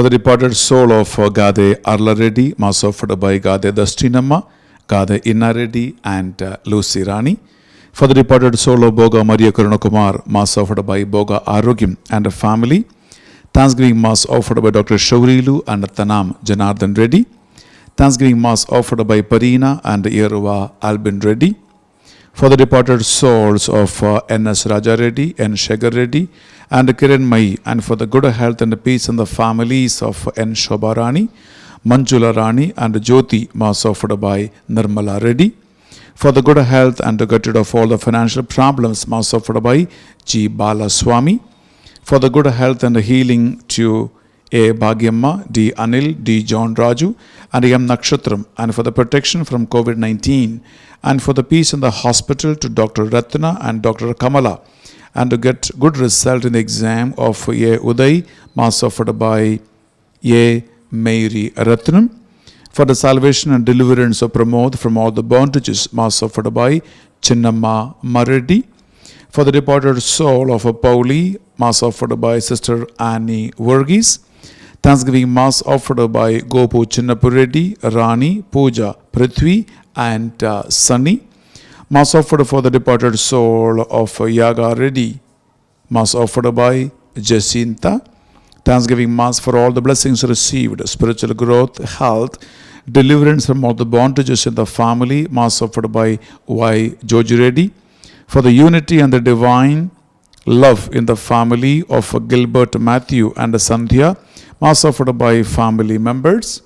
For the departed soul of Gade Arla Reddy, mass offered by Gade Dastinamma, Gade Inna Reddy and Lucy Rani. For the departed soul of Boga Maria Karunakumar, mass offered by Boga Arogyam and a family. Thanksgiving mass offered by Dr. Shaurilu and Tanam Janardhan Reddy. Thanksgiving mass offered by Parina and Yeruva Albin Reddy. For the departed souls of N.S. Raja Reddy, N. Shekhar Reddy and Kiran Mai, and for the good health and peace in the families of N. Shobha Rani, Manjula Rani and Jyoti, mass offered by Nirmala Reddy. For the good health and to get rid of all the financial problems, mass offered by G. Balaswamy. For the good health and healing to A. Bhagyamma, D. Anil, D. John Raju and M. Nakshatram, and for the protection from COVID-19 and for the peace in the hospital to Dr. Ratna and Dr. Kamala, and to get good result in the exam of A. Uday, mass offered by A. Mary Ratnam. For the salvation and deliverance of Pramod from all the bondages, mass offered by Chinnamma Mareddy. For the departed soul of a Pauli, mass offered by Sister Annie Verghese. Thanksgiving mass offered by Gopu Chinnapureddy, Rani, Pooja, Prithvi and Sunny. Mass offered for the departed soul of Yaga Reddy, mass offered by Jacinta. Thanksgiving mass for all the blessings received, spiritual growth, health, deliverance from all the bondages in the family, mass offered by Y. Joji Reddy. For the unity and the divine love in the family of Gilbert Matthew and Sandhya, mass offered by family members.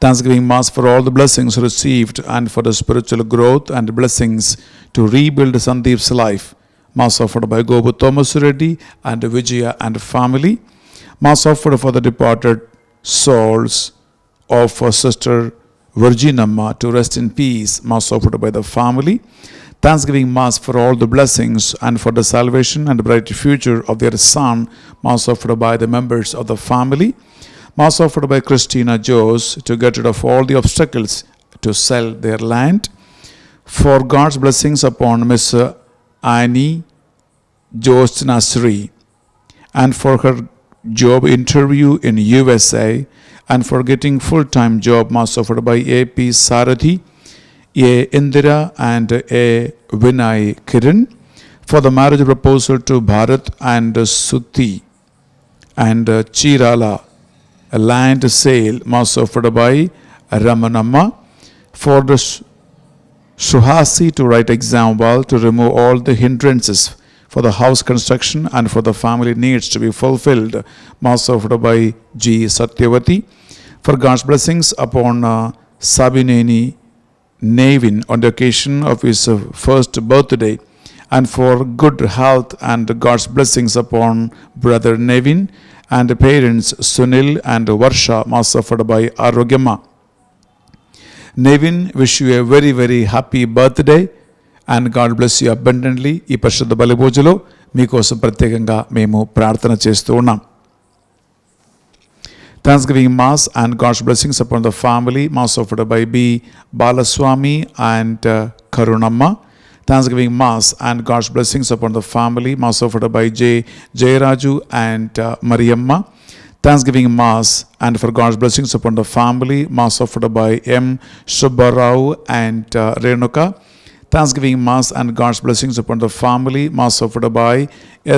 Thanksgiving mass for all the blessings received and for the spiritual growth and blessings to rebuild Sandeep's life, mass offered by Gobu Thomas Reddy and Vijaya and family. Mass offered for the departed souls of Sister Virginamma to rest in peace, mass offered by the family. Thanksgiving mass for all the blessings and for the salvation and bright future of their son, mass offered by the members of the family. Mass offered by Christina Jose to get rid of all the obstacles to sell their land. For God's blessings upon Miss Annie Jose Nasri and for her job interview in USA and for getting full-time job, mass offered by A.P. Sarathi, A. Indira and A. Vinay Kiran. For the marriage proposal to Bharat and Suti and Chirala, a land sale, mass offered by Ramanamma. For the Suhasi to write exam well to remove all the hindrances for the house construction and for the family needs to be fulfilled, mass offered by G. Satyavati. For God's blessings upon Sabineni Nevin on the occasion of his first birthday and for good health and God's blessings upon brother Nevin and parents Sunil and Varsha, mass offered by Arogyamma. Nevin, wish you a very very happy birthday and God bless you abundantly. ఈ పరిశుద్ధ బలి పూజలో మీకోసం ప్రత్యేకంగా మేము ప్రార్థన చేస్తూ ఉన్నాం. Thanksgiving mass and God's blessings upon the family, mass offered by B. Balaswamy and Karunamma. Thanksgiving mass and God's blessings upon the family, mass offered by J. Jayaraju and Mariamma. Thanksgiving mass and for God's blessings upon the family, mass offered by M. Subbarao and Renuka. Thanksgiving mass and God's blessings upon the family, mass offered by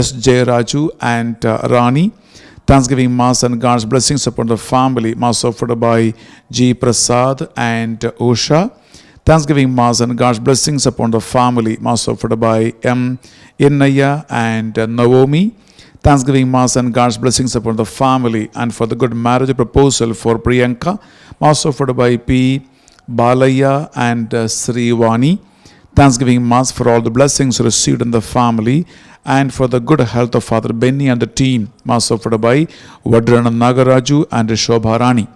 S. Jayaraju and Rani. Thanksgiving mass and God's blessings upon the family, mass offered by G. Prasad and Usha. Thanksgiving mass and God's blessings upon the family, mass offered by M. Innaya and Naomi. Thanksgiving mass and God's blessings upon the family and for the good marriage proposal for Priyanka, mass offered by P. Balaya and Srivani. Thanksgiving mass for all the blessings received in the family and for the good health of Father Benny and the team, mass offered by Vadrana Nagaraju and Shobha Rani.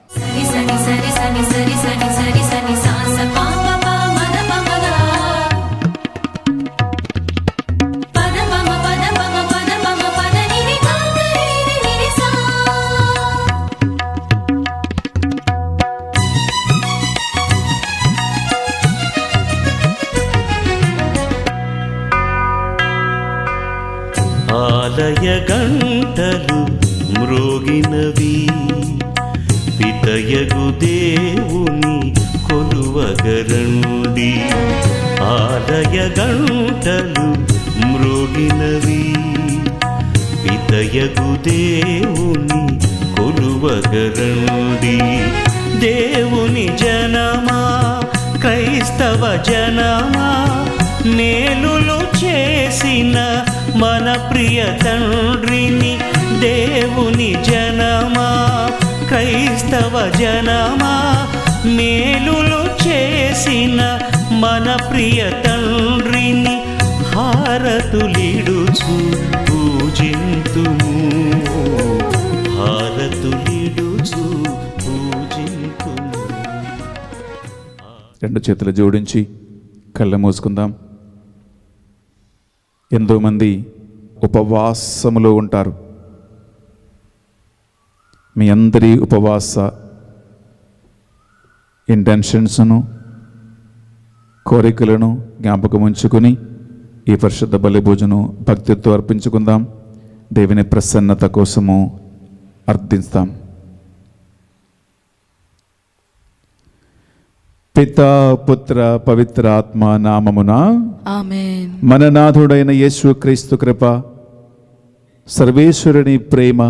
ఆలయ గంటలు మ్రోగినవి పితయగు దేవుని కొలువగరండి. ఆలయ గంటలు మ్రోగినవి, పితయగు దేవుని కొలువగరండి. దేవుని జనమా, క్రైస్తవ జనమా, మేలులు చేసిన మన ప్రియ తండ్రిని. దేవుని జనమా, క్రైస్తవ జనమా, మేలులు చేసిన మన ప్రియ తండ్రిని హారతులిడుచు పూజింతుము, హారతులిడుచు పూజింతుము. రెండు చేతులు జోడించి కళ్ళు మూసుకుందాం. ఎంతోమంది ఉపవాసములో ఉంటారు. మీ అందరి ఉపవాస ఇంటెన్షన్స్ను, కోరికలను జ్ఞాపకం ఉంచుకుని ఈ పరిశుద్ధ బలి భోజనం భక్తితో అర్పించుకుందాం. దేవుని ప్రసన్నత కోసము అర్థిస్తాం. పితా పుత్ర పవిత్ర ఆత్మ నామమున ఆమేన్. మన నాథుడైన యేసు క్రీస్తు కృప, సర్వేశ్వరుని ప్రేమ,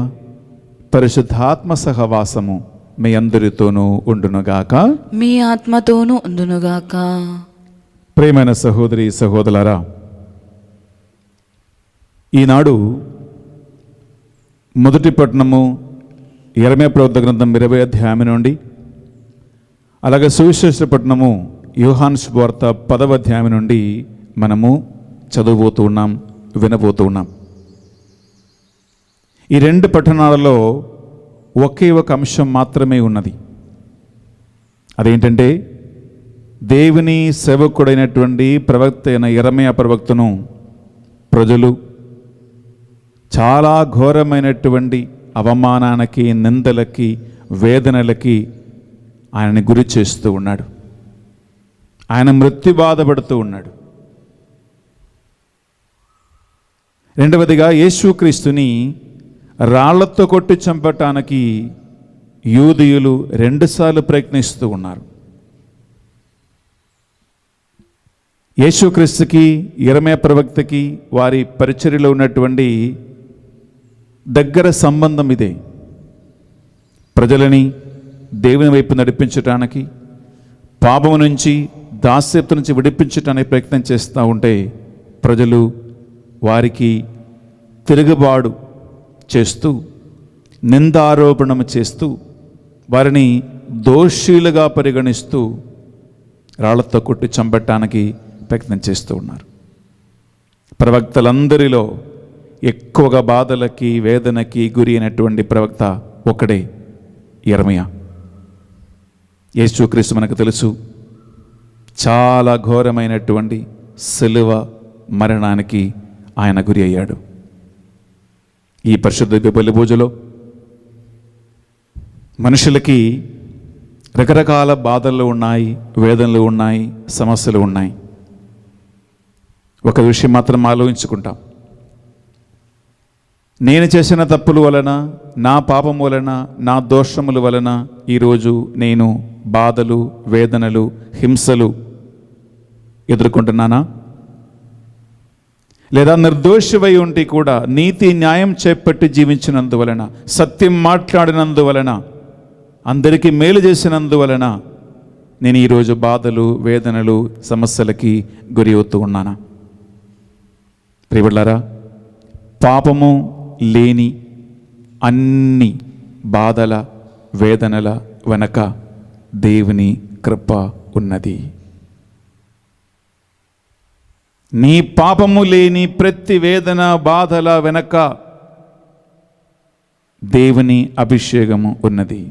పరిశుద్ధాత్మ సహవాసము మీ అందరితోనూ ఉండునుగాక, మీ ఆత్మతోనూ ఉండునుగాక. ప్రేమైన సహోదరి సహోదరులారా, ఈనాడు మొదటి పట్టణము యెరెమీయా ప్రవక్త గ్రంథం 20వ అధ్యాయం నుండి, అలాగే సువిశేష పట్టణము యోహాను సువార్త 10వ అధ్యాయం నుండి మనము చదవబోతూ ఉన్నాం, వినబోతూ ఉన్నాం. ఈ రెండు పట్టణాలలో ఒకే ఒక అంశం మాత్రమే ఉన్నది. అదేంటంటే, దేవుని సేవకుడైనటువంటి ప్రవక్త అయిన యెరెమీయా ప్రవక్తను ప్రజలు చాలా ఘోరమైనటువంటి అవమానానికి, నిందలకి, వేదనలకి ఆయనని గురి చేస్తూ ఉన్నాడు. ఆయన మృత్యు బాధపడుతూ ఉన్నాడు. రెండవదిగా, యేసుక్రీస్తుని రాళ్లతో కొట్టి చంపటానికి యూదుయులు 2 సార్లు ప్రయత్నిస్తూ ఉన్నారు. యేసుక్రీస్తుకి, యెరెమీయా ప్రవక్తకి వారి పరిచర్యలో ఉన్నటువంటి దగ్గర సంబంధం ఇదే. ప్రజలని దేవుని వైపు నడిపించటానికి, పాపము నుంచి, దాస్యత్వం నుంచి విడిపించటానికి ప్రయత్నం చేస్తూ ఉంటే ప్రజలు వారికి తిరుగుబాటు చేస్తూ, నిందారోపణం చేస్తూ, వారిని దోషులుగా పరిగణిస్తూ రాళ్లతో కొట్టి చంపటానికి ప్రయత్నం చేస్తూ ఉన్నారు. ప్రవక్తలందరిలో ఎక్కువగా బాధలకి, వేదనకి గురి అయినటువంటి ప్రవక్త ఒకడే, యెరెమీయా. యేసుక్రీస్తు మనకు తెలుసు, చాలా ఘోరమైనటువంటి సిలువ మరణానికి ఆయన గురి అయ్యాడు. ఈ పరిశుద్ధ బలి పూజలో మనుషులకి రకరకాల బాధలు ఉన్నాయి, వేదనలు ఉన్నాయి, సమస్యలు ఉన్నాయి. ఒక విషయం మాత్రం ఆలోచించుకుంటాం. నేను చేసిన తప్పుల వలన, నా పాపం వలన, నా దోషముల వలన ఈరోజు నేను బాధలు, వేదనలు, హింసలు ఎదుర్కొంటున్నానా? లేదా నిర్దోషివై ఉండి కూడా నీతి న్యాయం చేపట్టి జీవించినందువలన, సత్యం మాట్లాడినందువలన, అందరికీ మేలు చేసినందువలన నేను ఈరోజు బాధలు, వేదనలు, సమస్యలకి గురి అవుతూ ఉన్నానా? ప్రియబిడ్డలారా, పాపము లేని అన్ని బాధల, వేదనల వెనక దేవుని కృప ఉన్నది. నీ పాపము లేని ప్రతి వేదన, బాధల వెనక దేవుని అభిషేకము ఉన్నది.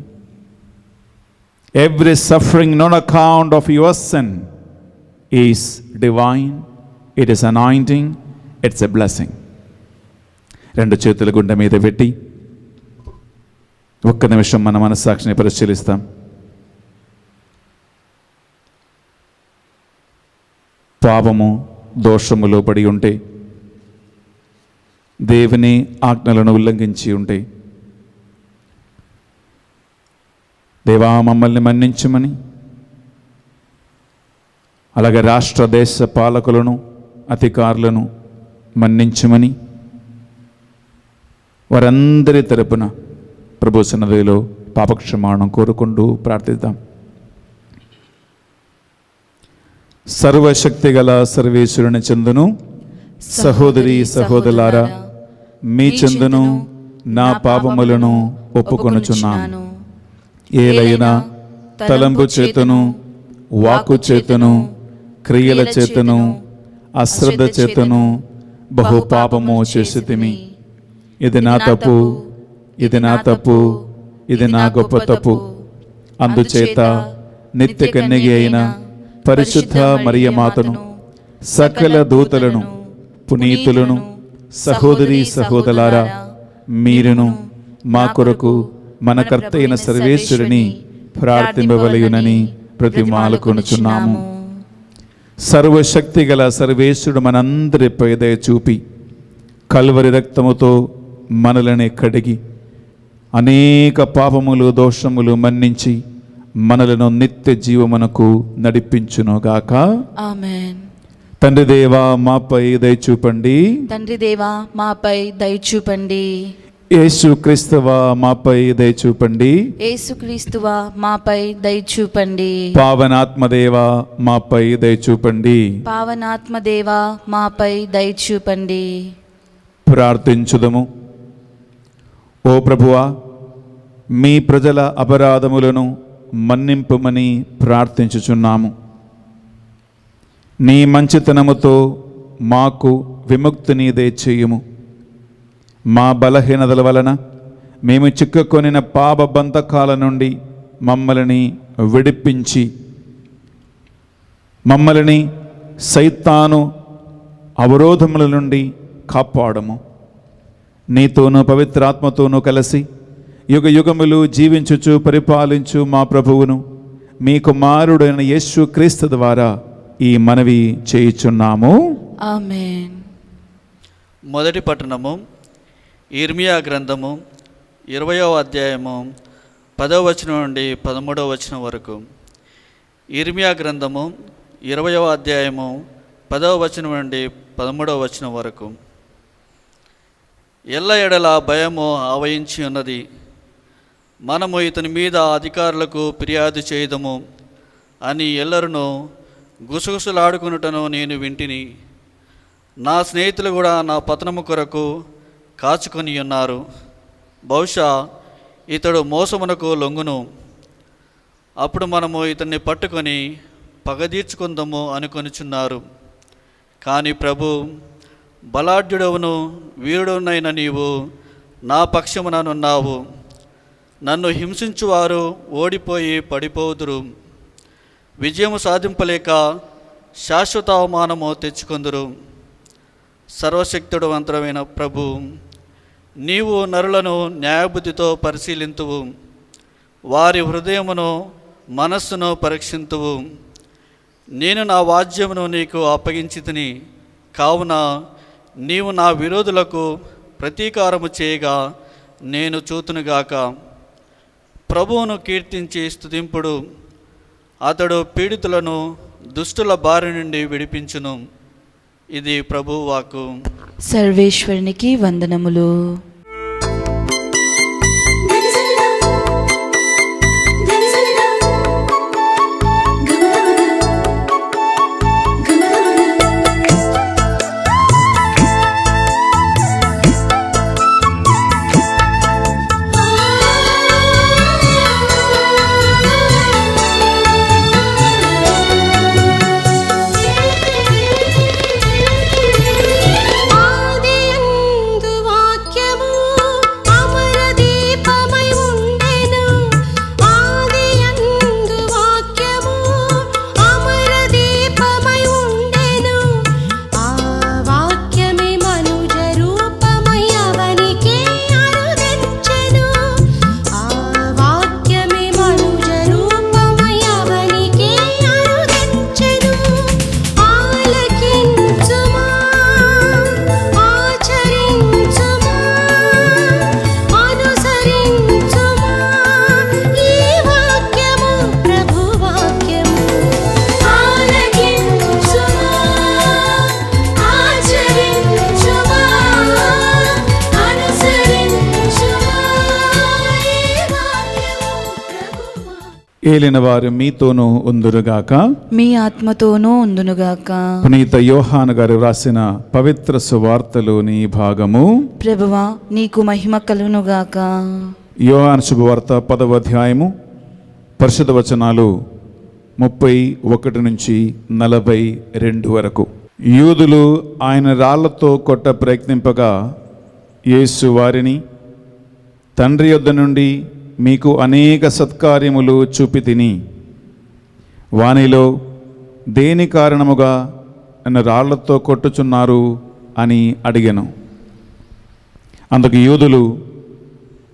Every suffering not account of your sin is divine. It is anointing. It's a blessing. 2 చేతుల గుండె మీద పెట్టి ఒక్క నిమిషం మన మనస్సాక్షిని పరిశీలిస్తాం. పాపము, దోషములో పడి ఉంటే, దేవుని ఆజ్ఞలను ఉల్లంఘించి ఉంటే, దేవా మమ్మల్ని మన్నించమని, అలాగే రాష్ట్ర దేశ పాలకులను అధికారులను మన్నించమని వారందరి తరపున ప్రభు సన్నిధిలో పాపక్షమాపణ కోరుకుంటూ ప్రార్థిద్దాం. సర్వశక్తి గల సర్వేశ్వరుని చెందును సహోదరి సహోదరులారా, మీ చెందును నా పాపములను ఒప్పుకొనుచున్నాను. ఏలైనా తలంపు చేతను, వాక్కు చేతను, క్రియల చేతను, అశ్రద్ధ చేతను బహు పాపము చేసితిమి. ఇది నా తప్పు, ఇది నా తప్పు, ఇది నా గొప్ప తప్పు. అందుచేత నిత్య కన్యగి అయిన పరిశుద్ధ మరియమాతను, సకల దూతలను, పునీతులను, సహోదరి సహోదరులారా, మీరును మా కొరకు మన కర్త అయిన సర్వేశ్వరుని ప్రార్థింపవలయునని ప్రతిమాలుకొనుచున్నాము. సర్వశక్తి గల సర్వేశ్వరుడు మనందరిపై దయ చూపి కల్వరి రక్తముతో మనలని కడిగి అనేక పాపములు దోషములు మన్నించి మనలను నిత్య జీవమునకు నడిపించునుగాక. ఆమేన్. తండ్రి దేవా మాపై దయ చూపండి. తండ్రి దేవా మాపై దయ చూపండి. యేసు క్రీస్తువా మాపై దయ చూపండి. యేసుక్రీస్తువా మాపై దయ చూపండి. పావనాత్మదేవా మాపై దయ చూపండి. పావనాత్మదేవా మాపై దయ చూపండి. ప్రార్థించుదము. ఓ ప్రభువా, మీ ప్రజల అపరాధములను మన్నింపుమని ప్రార్థించుచున్నాము. నీ మంచితనముతో మాకు విముక్తిని దయచేయుము. మా బలహీనతల వలన మేము చిక్కుకొనిన పాప బంధకాల నుండి మమ్మల్ని విడిపించి మమ్మల్ని సైతాను అవరోధముల నుండి కాపాడము. నీతోనూ పవిత్రాత్మతోనూ కలిసి యుగ యుగములు జీవించుచు పరిపాలించు మా ప్రభువును, మీ కుమారుడైన యేసు క్రీస్తు ద్వారా ఈ మనవి చేయుచున్నాము. ఆమేన్. మొదటి పట్టణము ఇర్మియా గ్రంథము 20వ అధ్యాయము 10వ వచనం నుండి 13వ వచనం వరకు. ఇర్మియా గ్రంథము 20వ అధ్యాయము 10వ వచనం నుండి 13వ వచనం వరకు. ఎల్ల ఎడల భయము ఆవహించి ఉన్నది. మనము ఇతని మీద అధికారులకు ఫిర్యాదు చేయదము అని ఎల్లరును గుసగుసలాడుకునుటను నేను వింటిని. నా స్నేహితులు కూడా నా పతనము కొరకు కాచుకొని ఉన్నారు. బహుశా ఇతడు మోసమునకు లొంగును. అప్పుడు మనము ఇతన్ని పట్టుకొని పగదీర్చుకుందాము అనుకొనిచున్నారు. కానీ ప్రభు, బలాఢ్యుడవును వీరుడునైన నీవు నా పక్షముననున్నావు. నన్ను హింసించువారు ఓడిపోయి పడిపోదురు. విజయము సాధింపలేక శాశ్వత అవమానము తెచ్చుకొందురు. సర్వశక్తుడు మంత్రమైన ప్రభు, నీవు నరులను న్యాయబుద్ధితో పరిశీలింతువు. వారి హృదయమును మనస్సును పరీక్షింతువు. నేను నా వాద్యమును నీకు అప్పగించితిని. కావున నీవు నా విరోధులకు ప్రతీకారము చేయగా నేను చూతునుగాక. ప్రభువును కీర్తించి స్తుతింపుడు. అతడు పీడితులను దుష్టుల బారి నుండి విడిపించును. ఇది ప్రభువు వాక్కు. సర్వేశ్వరునికి వందనములు. ఆదియందు వాక్యము ఏలిన వారు మీతోనూ ఉందురుగాక. మీ ఆత్మతోనూ ఉందునుగాక. పునీత యోహాను గారు వ్రాసిన పవిత్ర సువార్తలోని భాగము. ప్రభువా నీకు మహిమ కలుగునుగాక. యోహాను శుభవార్త 10వ అధ్యాయము పరిశుద్ధ వచనాలు 31 నుంచి 42 వరకు. యూదులు ఆయన రాళ్లతో కొట్ట ప్రయత్నింపగా యేసు వారిని, తండ్రి యొద్ద నుండి మీకు అనేక సత్కార్యములు చూపి తిని వానిలో దేని కారణముగా నన్ను రాళ్లతో కొట్టుచున్నారు అని అడిగాను. అందుకు యూదులు,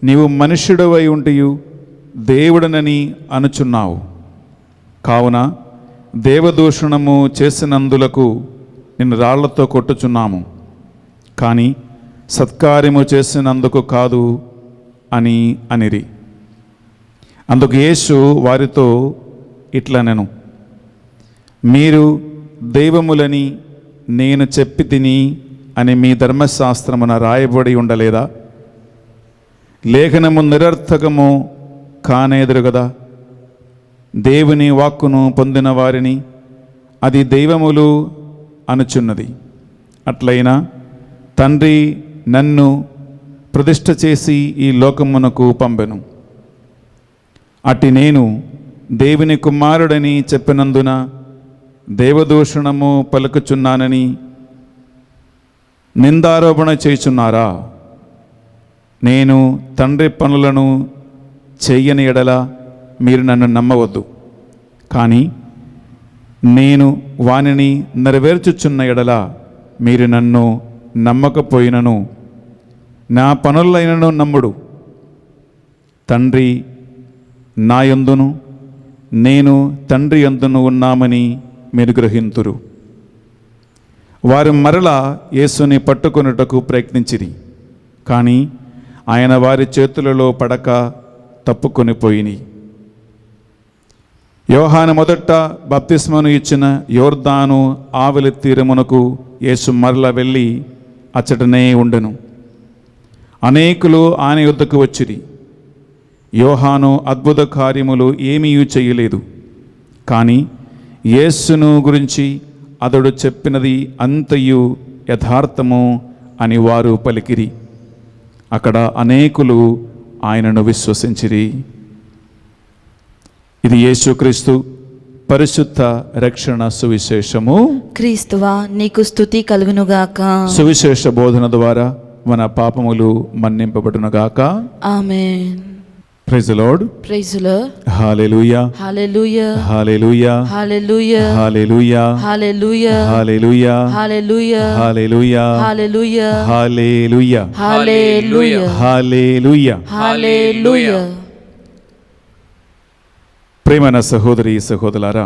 నీవు మనుష్యుడవై ఉంటియు దేవుడనని అనుచున్నావు, కావున దేవదూషణము చేసినందులకు నిన్ను రాళ్లతో కొట్టుచున్నాము, కానీ సత్కార్యము చేసినందుకు కాదు అని అనిరి. అందుకు యేసు వారితో ఇట్లనెను, మీరు దైవములని నేను చెప్పి తిని అని మీ ధర్మశాస్త్రమున రాయబడి ఉండలేదా? లేఖనము నిరర్థకము కానేదురు కదా. దేవుని వాక్కును పొందిన వారిని అది దైవములు అనుచున్నది. అట్లయినా తండ్రి నన్ను ప్రతిష్ఠ చేసి ఈ లోకమునకు పంపెను. అట్టి నేను దేవుని కుమారుడని చెప్పినందున దేవదూషణము పలుకుచున్నానని నిందారోపణ చేయుచున్నారా? నేను తండ్రి పనులను చెయ్యని ఎడల మీరు నన్ను నమ్మవద్దు, కానీ నేను వానిని నెరవేర్చుచున్న ఎడల మీరు నన్ను నమ్మకపోయినను నా పనులైనను నమ్ముడు. తండ్రి నా యందును నేను తండ్రి యందును ఉన్నామని మీరు గ్రహింతురు. వారు మరలా యేసుని పట్టుకొనుటకు ప్రయత్నించిరి, కానీ ఆయన వారి చేతులలో పడక తప్పుకొనిపోయిని. యోహాను మొదట బప్తిస్మను ఇచ్చిన యోర్దాను ఆవలి తీరమునకు యేసు మరల వెళ్ళి అచ్చటనే ఉండెను. అనేకులు ఆయన యొద్దకు వచ్చిరి. యోహాను అద్భుత కార్యములు ఏమీ చేయలేదు, కానీ యేసును గురించి అతడు చెప్పినది అంతయు యథార్థము అని వారు పలికిరి. అక్కడ అనేకులు ఆయనను విశ్వసించిరి. ఇది యేసుక్రీస్తు పరిశుద్ధ రక్షణ సువిశేషము. క్రీస్తువా నీకు స్తుతి కలుగునుగాక. సువిశేష బోధన ద్వారా మన పాపములు మన్నింపబడునుగాక. Amen. Praise the Lord. Praise the Lord. Hallelujah. Hallelujah. Hallelujah. Hallelujah. Hallelujah. Hallelujah. Hallelujah. Hallelujah. Hallelujah. Hallelujah. Hallelujah. Hallelujah. Hallelujah. Hallelujah. ప్రియమైన సహోదరి సహోదరులారా,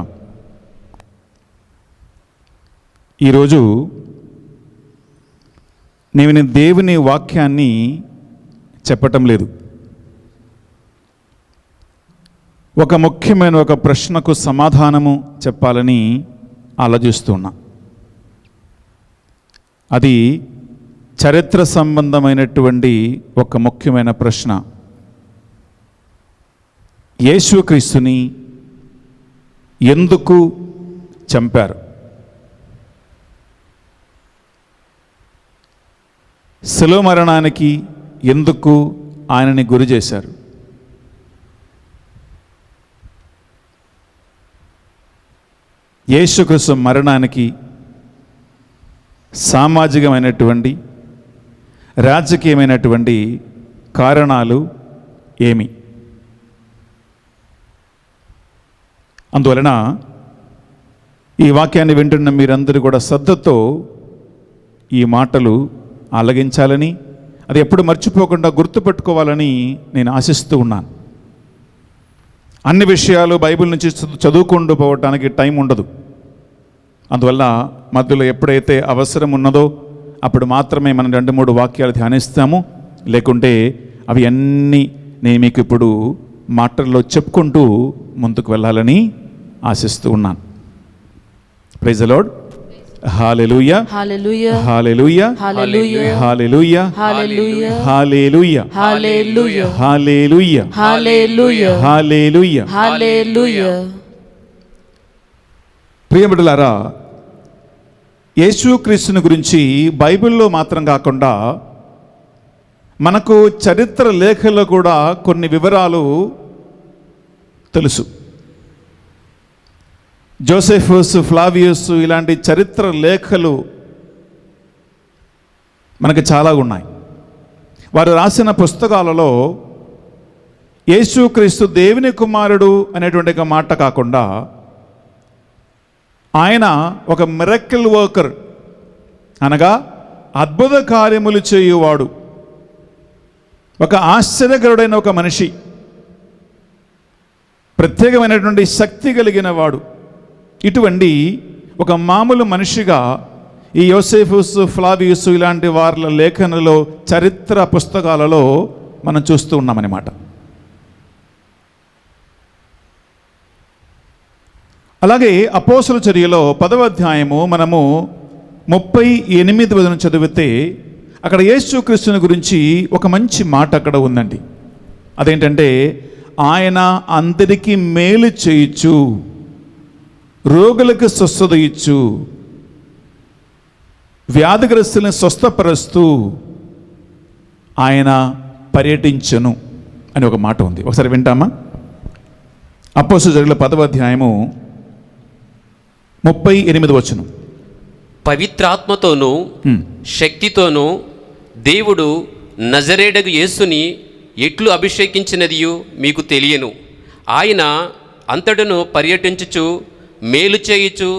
ఈరోజు నేను దేవుని వాక్యాన్ని చెప్పటం లేదు. ఒక ముఖ్యమైన ఒక ప్రశ్నకు సమాధానము చెప్పాలని ఆలోచిస్తున్నా. అది చరిత్ర సంబంధమైనటువంటి ఒక ముఖ్యమైన ప్రశ్న. యేసుక్రీస్తుని ఎందుకు చంపారు? శిలువ మరణానికి ఎందుకు ఆయనని గురి చేశారు? యేసుక్రీస్తు మరణానికి సామాజికమైనటువంటి రాజకీయమైనటువంటి కారణాలు ఏమి? అందువలన ఈ వాక్యాన్ని వింటున్న మీరందరూ కూడా శ్రద్ధతో ఈ మాటలు ఆలగించాలని, అది ఎప్పుడు మర్చిపోకుండా గుర్తుపెట్టుకోవాలని నేను ఆశిస్తూ ఉన్నాను. అన్ని విషయాలు బైబిల్ నుంచి చదువుకుంటూ పోవటానికి టైం ఉండదు. అందువల్ల మధ్యలో ఎప్పుడైతే అవసరం ఉన్నదో అప్పుడు మాత్రమే మనం 2-3 వాక్యాలు ధ్యానిస్తాము. లేకుంటే అవి అన్నీ నేను మీకు ఇప్పుడు మాటల్లో చెప్పుకుంటూ ముందుకు వెళ్ళాలని ఆశిస్తూ ఉన్నాను. Praise the Lord. Hallelujah, hallelujah, hallelujah, hallelujah, hallelujah, hallelujah, hallelujah, hallelujah, hallelujah, hallelujah, hallelujah. Hallelujah. ప్రియమిత్రులారా, యేసుక్రీస్తుని గురించి బైబిల్లో మాత్రం కాకుండా మనకు చరిత్ర లేఖల్లో కూడా కొన్ని వివరాలు తెలుసు. జోసెఫస్, ఫ్లావియస్ ఇలాంటి చరిత్ర లేఖలు మనకు చాలా ఉన్నాయి. వారు రాసిన పుస్తకాలలో యేసుక్రీస్తు దేవుని కుమారుడు అనేటువంటి ఒక మాట కాకుండా ఆయన ఒక మిరకిల్ వర్కర్, అనగా అద్భుత కార్యములు చేయువాడు, ఒక ఆశ్చర్యకరుడైన ఒక మనిషి, ప్రత్యేకమైనటువంటి శక్తి కలిగిన వాడు, ఇటువంటి ఒక మామూలు మనిషిగా ఈ యోసేఫస్, ఫ్లావియస్ ఇలాంటి వారి లేఖనలో, చరిత్ర పుస్తకాలలో మనం చూస్తూ ఉన్నామన్నమాట. అలాగే అపోస్తలుల చర్యలో 10వ అధ్యాయము మనము 38 చదివితే అక్కడ యేసుక్రీస్తుని గురించి ఒక మంచి మాట అక్కడ ఉందండి. అదేంటంటే, ఆయన అందరికీ మేలు చేయొచ్చు, రోగులకు స్వస్థత ఇచ్చు, వ్యాధిగ్రస్తులను స్వస్థపరుస్తూ ఆయన పర్యటించను అని ఒక మాట ఉంది. ఒకసారి వింటామా? అపోస్తలుల చర్యల 10వ అధ్యాయము 38 పవిత్రాత్మతోనూ శక్తితోనూ దేవుడు నజరేడగు యేసుని ఎట్లు అభిషేకించినదియు మీకు తెలియను. ఆయన అంతటను పర్యటించుచు మేలు చేయుచు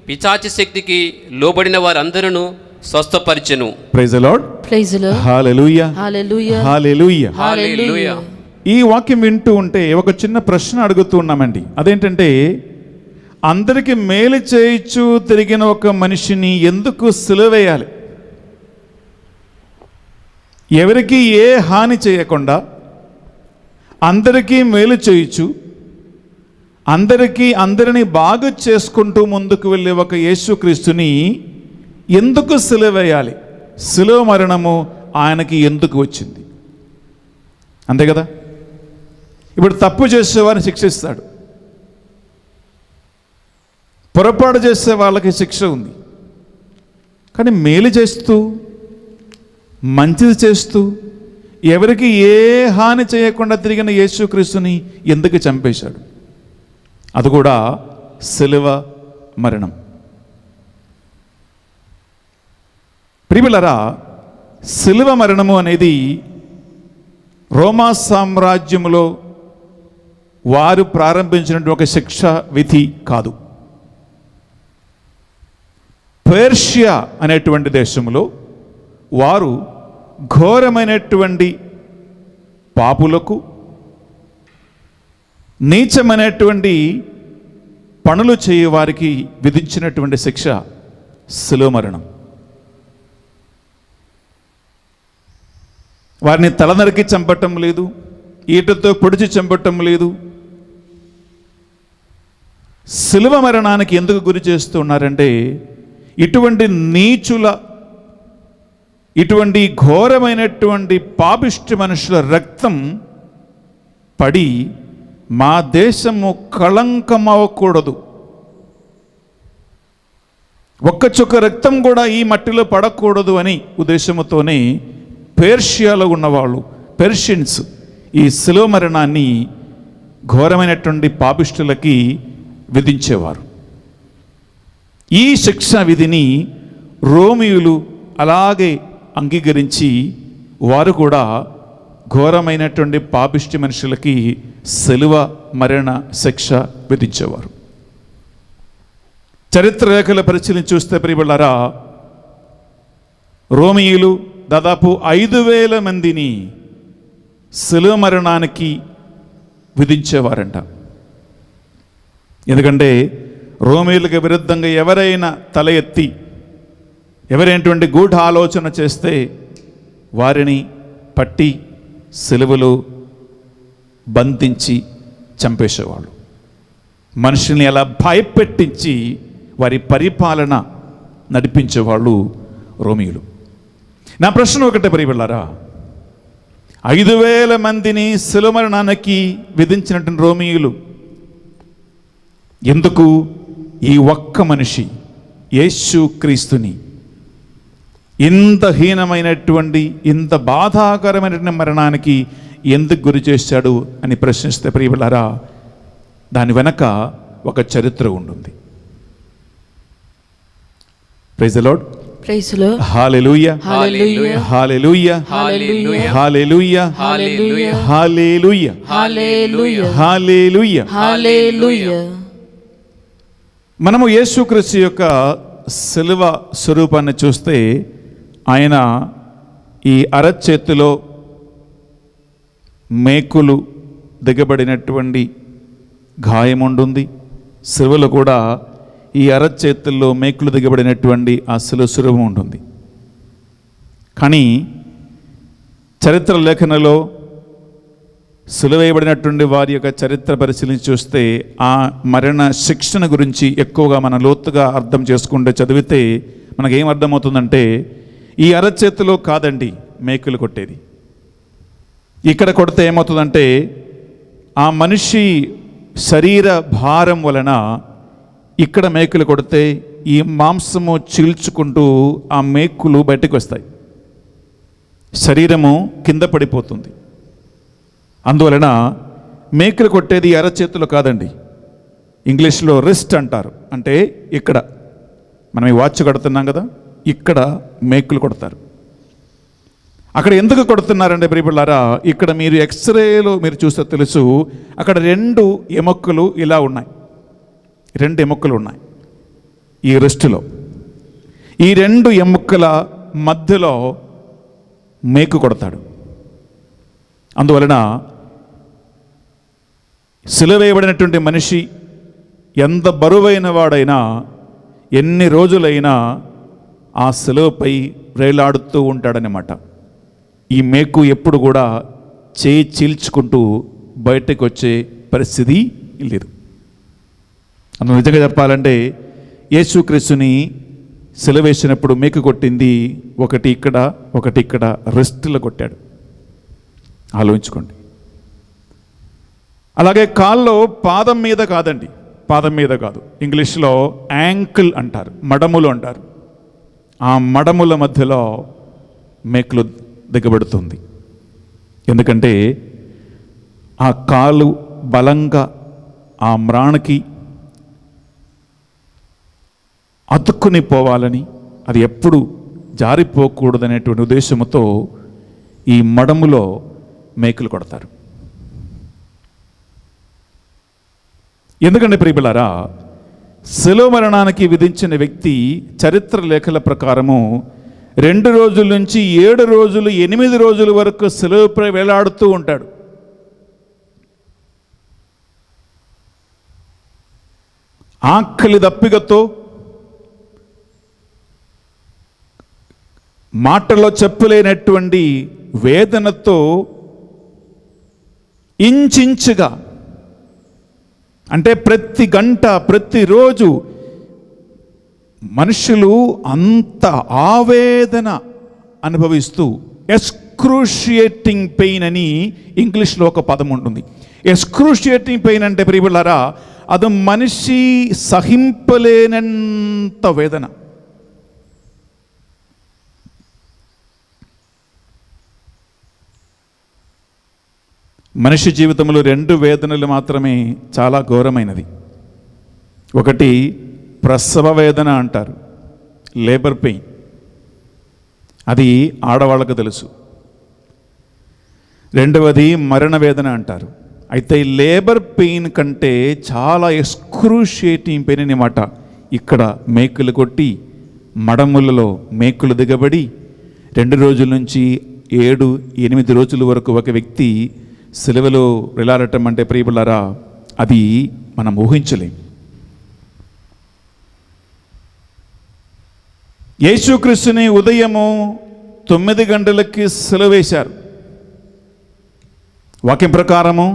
పిశాచ శక్తికి లోబడిన వారందరూ స్వస్థపరిచెను. Praise the Lord. Praise the Lord. Hallelujah, hallelujah, hallelujah, hallelujah. ఈ వాక్యం వింటూ ఉంటే ఒక చిన్న ప్రశ్న అడుగుతూ ఉన్నామండి. అదేంటంటే, అందరికీ మేలు చేయించు తిరిగిన ఒక మనిషిని ఎందుకు సిలువేయాలి? ఎవరికి ఏ హాని చేయకుండా అందరికీ మేలు చేయించు, అందరినీ బాగు చేసుకుంటూ ముందుకు వెళ్ళే ఒక యేసుక్రీస్తుని ఎందుకు సిలువేయాలి? సిలువ మరణము ఆయనకి ఎందుకు వచ్చింది? అంతే కదా. ఇప్పుడు తప్పు చేసేవారిని శిక్షిస్తాడు, పొరపాటు చేసే వాళ్ళకి శిక్ష ఉంది. కానీ మేలు చేస్తూ, మంచిది చేస్తూ, ఎవరికి ఏ హాని చేయకుండా తిరిగిన యేసుక్రీస్తుని ఎందుకు చంపేశాడు? అది కూడా సిలువ మరణం. ప్రియమిత్రులారా, సిలువ మరణము అనేది రోమా సామ్రాజ్యంలో వారు ప్రారంభించినటువంటి ఒక శిక్ష విధి కాదు. పర్షియా అనేటువంటి దేశంలో వారు ఘోరమైనటువంటి పాపులకు, నీచమైనటువంటి పనులు చేయు వారికి విధించినటువంటి శిక్ష సిలువ మరణం. వారిని తలనరికి చంపటం లేదు, ఈటతో పొడిచి చంపటం లేదు. సిలువ మరణానికి ఎందుకు గురి చేస్తున్నారంటే, ఇటువంటి నీచుల, ఇటువంటి ఘోరమైనటువంటి పాపిష్టి మనుషుల రక్తం పడి మా దేశము కళంకమవ్వకూడదు, ఒక్క చుక్క రక్తం కూడా ఈ మట్టిలో పడకూడదు అని ఉద్దేశంతోనే పర్షియాలో ఉన్నవాళ్ళు, పెర్షియన్స్, ఈ సిలువ మరణాన్ని ఘోరమైనటువంటి పాపిష్టులకి విధించేవారు. ఈ శిక్ష విధిని రోమియులు అలాగే అంగీకరించి వారు కూడా ఘోరమైనటువంటి పాపిష్టి మనుషులకి సిలువ మరణ శిక్ష విధించేవారు. చరిత్ర రేఖల పరిశీలించి చూస్తే ప్రియబళ్ళారా, రోమియులు దాదాపు 5,000 మందిని సిలువ మరణానికి విధించేవారంట. ఎందుకంటే రోమీయులకు విరుద్ధంగా ఎవరైనా తల ఎత్తి, ఎవరైనటువంటి గూఢ ఆలోచన చేస్తే వారిని పట్టి సిలువలో బంధించి చంపేసేవాళ్ళు. మనుషుల్ని అలా భయపెట్టించి వారి పరిపాలన నడిపించేవాళ్ళు రోమియోలు. నా ప్రశ్న ఒకటే ప్రియబిళ్ళారా, 5,000 మందిని శిలువ మరణానికి విధించినటువంటి రోమియోలు ఎందుకు ఈ ఒక్క మనిషి యేసు క్రీస్తుని ఇంత హీనమైనటువంటి ఇంత బాధాకరమైనటువంటి మరణానికి ఎందుకు గురి చేశాడు అని ప్రశ్నిస్తే ప్రియబిళ్ళారా, దాని వెనక ఒక చరిత్ర ఉంటుంది. Praise the Lord. Praise the Lord. Hallelujah, hallelujah, hallelujah, hallelujah, hallelujah, hallelujah, hallelujah, hallelujah, hallelujah. Hallelujah. మనము యేసుక్రీస్తు యొక్క శిలువ స్వరూపాన్ని చూస్తే ఆయన ఈ అరచేతిలో మేకులు దిగబడినటువంటి గాయం ఉంటుంది. శిలువలో కూడా ఈ అరచేతుల్లో మేకులు దిగబడినటువంటి ఆ శిలువ స్వరూపం ఉంటుంది. కానీ చరిత్ర లేఖనలో సిలువేయబడినటువంటి వారి యొక్క చరిత్ర పరిశీలించి చూస్తే ఆ మరణ శిక్షణ గురించి ఎక్కువగా మనం లోతుగా అర్థం చేసుకుంటే చదివితే మనకేం అర్థమవుతుందంటే, ఈ అరచేతిలో కాదండి మేకులు కొట్టేది. ఇక్కడ కొడితే ఏమవుతుందంటే, ఆ మనిషి శరీర భారం వలన ఇక్కడ మేకులు కొడితే ఈ మాంసము చీల్చుకుంటూ ఆ మేకులు బయటకు వస్తాయి, శరీరము కింద పడిపోతుంది. అందువలన మేకులు కొట్టేది అరచేతులు కాదండి, ఇంగ్లీష్లో రిస్ట్ అంటారు. అంటే ఇక్కడ మనం ఈ వాచ్ కడుతున్నాం కదా, ఇక్కడ మేకులు కొడతారు. అక్కడ ఎందుకు కొడుతున్నారంటే ప్రియబిళ్ళారా, ఇక్కడ మీరు ఎక్స్రేలో మీరు చూస్తే తెలుసు, అక్కడ 2 ఎముకలు ఇలా ఉన్నాయి, 2 ఎముకలు ఉన్నాయి ఈ రిస్టులో. ఈ 2 ఎముకల మధ్యలో మేకు కొడతాడు. అందువలన సిలువేయబడినటువంటి మనిషి ఎంత బరువైన వాడైనా ఎన్ని రోజులైనా ఆ సిలువపై వేలాడుతూ ఉంటాడనమాట. ఈ మేకు ఎప్పుడు కూడా చేయి చీల్చుకుంటూ బయటకు వచ్చే పరిస్థితి లేదు. అందులో నిజంగా చెప్పాలంటే యేసుక్రీస్తుని సిలువేసినప్పుడు మేకు కొట్టింది ఒకటి ఇక్కడ, ఒకటి ఇక్కడ రిస్టులో కొట్టాడు. ఆలోచించుకోండి. అలాగే కాల్లో పాదం మీద కాదండి, పాదం మీద కాదు, ఇంగ్లీష్లో యాంకిల్ అంటారు, మడములు అంటారు. ఆ మడముల మధ్యలో మేకులు దిగబడుతుంది. ఎందుకంటే ఆ కాలు బలంగా ఆ మ్రాణకి అతుక్కుని పోవాలని, అది ఎప్పుడు జారిపోకూడదనేటువంటి ఉద్దేశంతో ఈ మడములో మేకులు కొడతారు. ఎందుకంటే ప్రియబిళ్ళారా, శిలువ మరణానికి విధించిన వ్యక్తి చరిత్ర లేఖల ప్రకారము 2 రోజుల నుంచి 7 రోజులు 8 రోజుల వరకు శిలువపై వేలాడుతూ ఉంటాడు. ఆకలి దప్పికతో, మాటల్లో చెప్పలేనటువంటి వేదనతో ఇంచుగా, అంటే ప్రతి గంట ప్రతిరోజు మనుషులు అంత ఆవేదన అనుభవిస్తూ, ఎక్స్క్రూషియేటింగ్ పెయిన్ అని ఇంగ్లీష్లో ఒక పదం ఉంటుంది. ఎక్స్క్రూషియేటింగ్ పెయిన్ అంటే ప్రియబిళ్ళారా, అది మనిషి సహింపలేనంత వేదన. మనిషి జీవితంలో 2 వేదనలు మాత్రమే చాలా ఘోరమైనది. ఒకటి ప్రసవ వేదన అంటారు, లేబర్ పెయిన్, అది ఆడవాళ్ళకు తెలుసు. రెండవది మరణ వేదన అంటారు. అయితే ఈ లేబర్ పెయిన్ కంటే చాలా ఎక్స్క్రూషియేటింగ్ పెయిన్ అన్నమాట. ఇక్కడ మేకులు కొట్టి మడములలో మేకులు దిగబడి 2 రోజుల నుంచి 7-8 రోజుల వరకు ఒక వ్యక్తి సిలువలో వేలాడటం అంటే ప్రియబిళ్ళారా, అది మనం ఊహించలేం. యేసుక్రీస్తుని ఉదయము 9 గంటలకి సిలువ వేశారు. వాక్యం ప్రకారము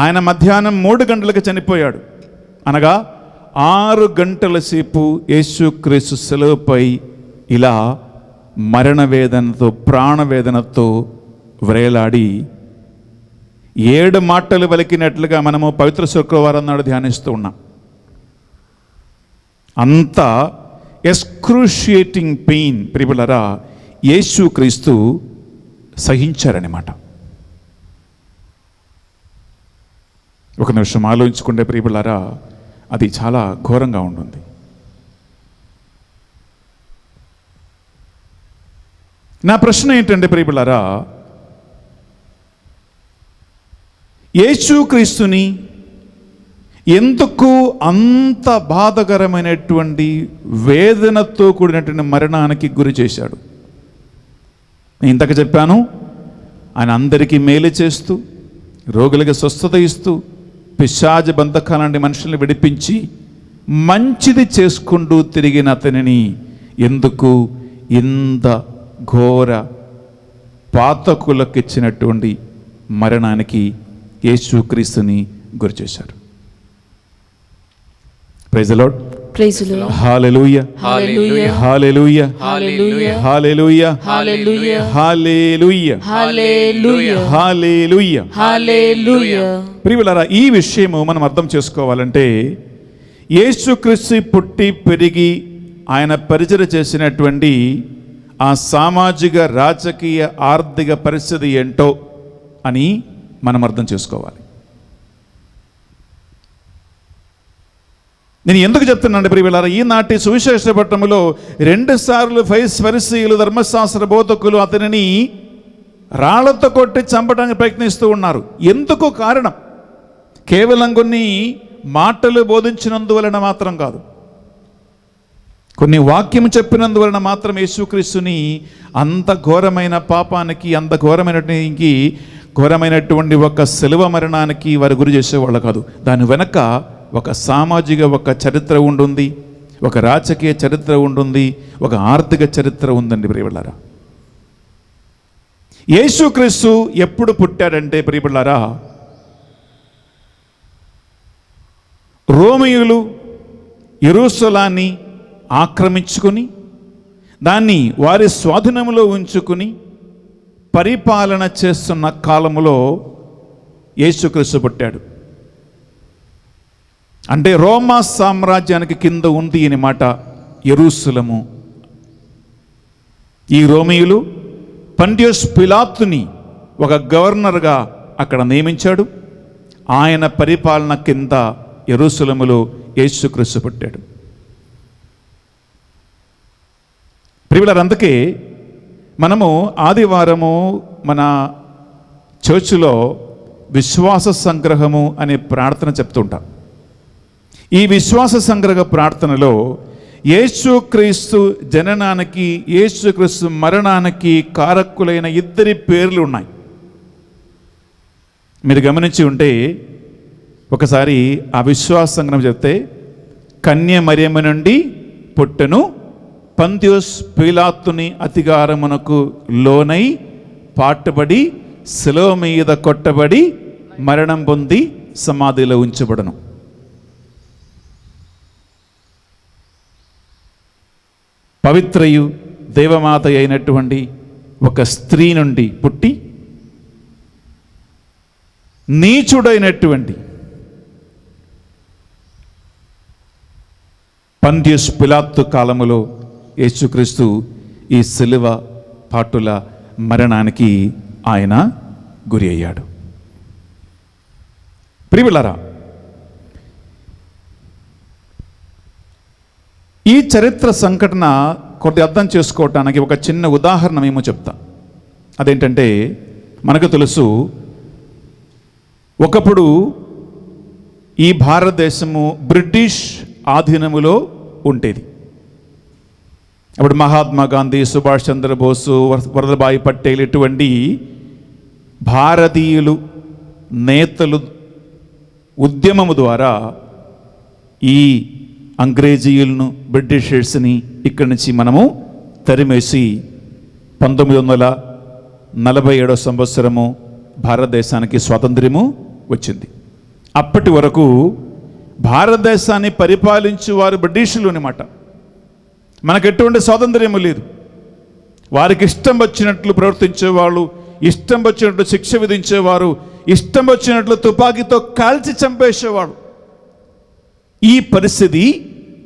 ఆయన మధ్యాహ్నం 3 గంటలకు చనిపోయాడు. అనగా 6 గంటల సేపు యేసుక్రీస్తు శిలువపై ఇలా మరణ వేదనతో, ప్రాణవేదనతో వ్రేలాడి 7 మాటలు పలికినట్లుగా మనము పవిత్ర శుక్రవారం నాడు ధ్యానిస్తూ ఉన్నాం. అంత ఎక్స్క్రూషియేటింగ్ పెయిన్ ప్రియులారా యేసుక్రీస్తు సహించారన్నమాట. ఒక నిమిషం ఆలోచించుకుంటే ప్రియులారా అది చాలా ఘోరంగా ఉంటుంది. నా ప్రశ్న ఏంటంటే ప్రియులారా, యేసుక్రీస్తుని ఎందుకు అంత బాధకరమైనటువంటి వేదనతో కూడినటువంటి మరణానికి గురి చేశాడు? నేను ఇంతకు చెప్పాను, ఆయన అందరికీ మేలు చేస్తూ, రోగులకి స్వస్థత ఇస్తూ, పిశాచ బంధకాల నుండి మనుషుల్ని విడిపించి మంచిది చేసుకుంటూ తిరిగిన అతనిని ఎందుకు ఇంత ఘోర పాతకులకు ఇచ్చినటువంటి మరణానికి యేసుక్రీస్తుని గురి చేశారు? Praise the Lord. Praise the Lord. Hallelujah, hallelujah, hallelujah, hallelujah, hallelujah, hallelujah, hallelujah, hallelujah, hallelujah. Hallelujah. ప్రియులారా, ఈ విషయము మనం అర్థం చేసుకోవాలంటే యేసుక్రీస్తు పుట్టి పెరిగి ఆయన పరిచర్య చేసినటువంటి ఆ సామాజిక, రాజకీయ, ఆర్థిక పరిస్థితి ఏంటో అని మనం అర్థం చేసుకోవాలి. నేను ఎందుకు చెప్తున్నాను ప్రియులారా, ఈనాటి సువిశేష పట్టణంలో 2 సార్లు ఫరిసీయులు, ధర్మశాస్త్ర బోధకులు అతనిని రాళ్లతో కొట్టి చంపడానికి ప్రయత్నిస్తూ ఉన్నారు. ఎందుకు కారణం? కేవలం కొన్ని మాటలు బోధించినందువలన మాత్రం కాదు, కొన్ని వాక్యం చెప్పినందువలన మాత్రం యేసుక్రీస్తుని అంత ఘోరమైన పాపానికి, అంత ఘోరమైనటువంటి ఒక శిలువ మరణానికి వారు గురి చేసేవాళ్ళు కాదు. దాని వెనక ఒక సామాజిక ఒక చరిత్ర ఉంటుంది, ఒక రాజకీయ చరిత్ర ఉంటుంది, ఒక ఆర్థిక చరిత్ర ఉందండి ప్రియబిళ్ళారా. యేసుక్రీస్తు ఎప్పుడు పుట్టాడంటే ప్రియబిళ్ళారా, రోమియులు యెరూషలేముని ఆక్రమించుకుని దాన్ని వారి స్వాధీనంలో ఉంచుకుని పరిపాలన చేస్తున్న కాలములో యేసుక్రీస్తు పుట్టాడు. అంటే రోమా సామ్రాజ్యానికి కింద ఉంది అన్నమాట యెరూషలేము. ఈ రోమియులు పొంతియస్ పిలాతుని ఒక గవర్నర్గా అక్కడ నియమించాడు. ఆయన పరిపాలన కింద యెరూషలేములో యేసుక్రీస్తు పుట్టాడు. ప్రియులారా, అందుకే మనము ఆదివారము మన చర్చిలో విశ్వాస సంగ్రహము అనే ప్రార్థన చెప్తుంటాం. ఈ విశ్వాస సంగ్రహ ప్రార్థనలో యేసుక్రీస్తు జననానికి, యేసుక్రీస్తు మరణానికి కారకులైన 2 పేర్లు ఉన్నాయి. మీరు గమనించి ఉంటే ఒకసారి ఆ విశ్వాస సంగ్రహం చెప్తే, కన్య మరియమ్మ నుండి పుట్టెను, పొంతియస్ పిలాతుని అధికారమునకు లోనై పాటుబడి శిలువ మీద కొట్టబడి మరణం పొంది సమాధిలో ఉంచబడను. పవిత్రయు దేవమాత అయినటువంటి ఒక స్త్రీ నుండి పుట్టి నీచుడైనటువంటి పొంతియస్ పిలాతు కాలములో యేసుక్రీస్తు ఈ శిలువ పాటుల మరణానికి ఆయన గురి అయ్యాడు. ప్రియులారా, ఈ చరిత్ర సంఘటన కొద్ది అర్థం చేసుకోవటానికి ఒక చిన్న ఉదాహరణ మేము చెప్తా. అదేంటంటే, మనకు తెలుసు ఒకప్పుడు ఈ భారతదేశము బ్రిటిష్ ఆధీనములో ఉండేది. అప్పుడు మహాత్మా గాంధీ, సుభాష్ చంద్రబోసు, వల్లభాయ్ పటేల్ ఇటువంటి భారతీయులు నేతలు ఉద్యమము ద్వారా ఈ అంగ్రేజీయులను, బ్రిటిషర్స్ని ఇక్కడి నుంచి మనము తరిమేసి 1947 సంవత్సరము భారతదేశానికి స్వాతంత్ర్యము వచ్చింది. అప్పటి వరకు భారతదేశాన్ని పరిపాలించే వారు బ్రిటిషులు అనమాట. మనకు ఎటువంటి స్వాతంత్ర్యము లేదు. వారికి ఇష్టం వచ్చినట్లు ప్రవర్తించేవాళ్ళు, ఇష్టం వచ్చినట్లు శిక్ష విధించేవారు, ఇష్టం వచ్చినట్లు తుపాకీతో కాల్చి చంపేసేవాడు. ఈ పరిస్థితి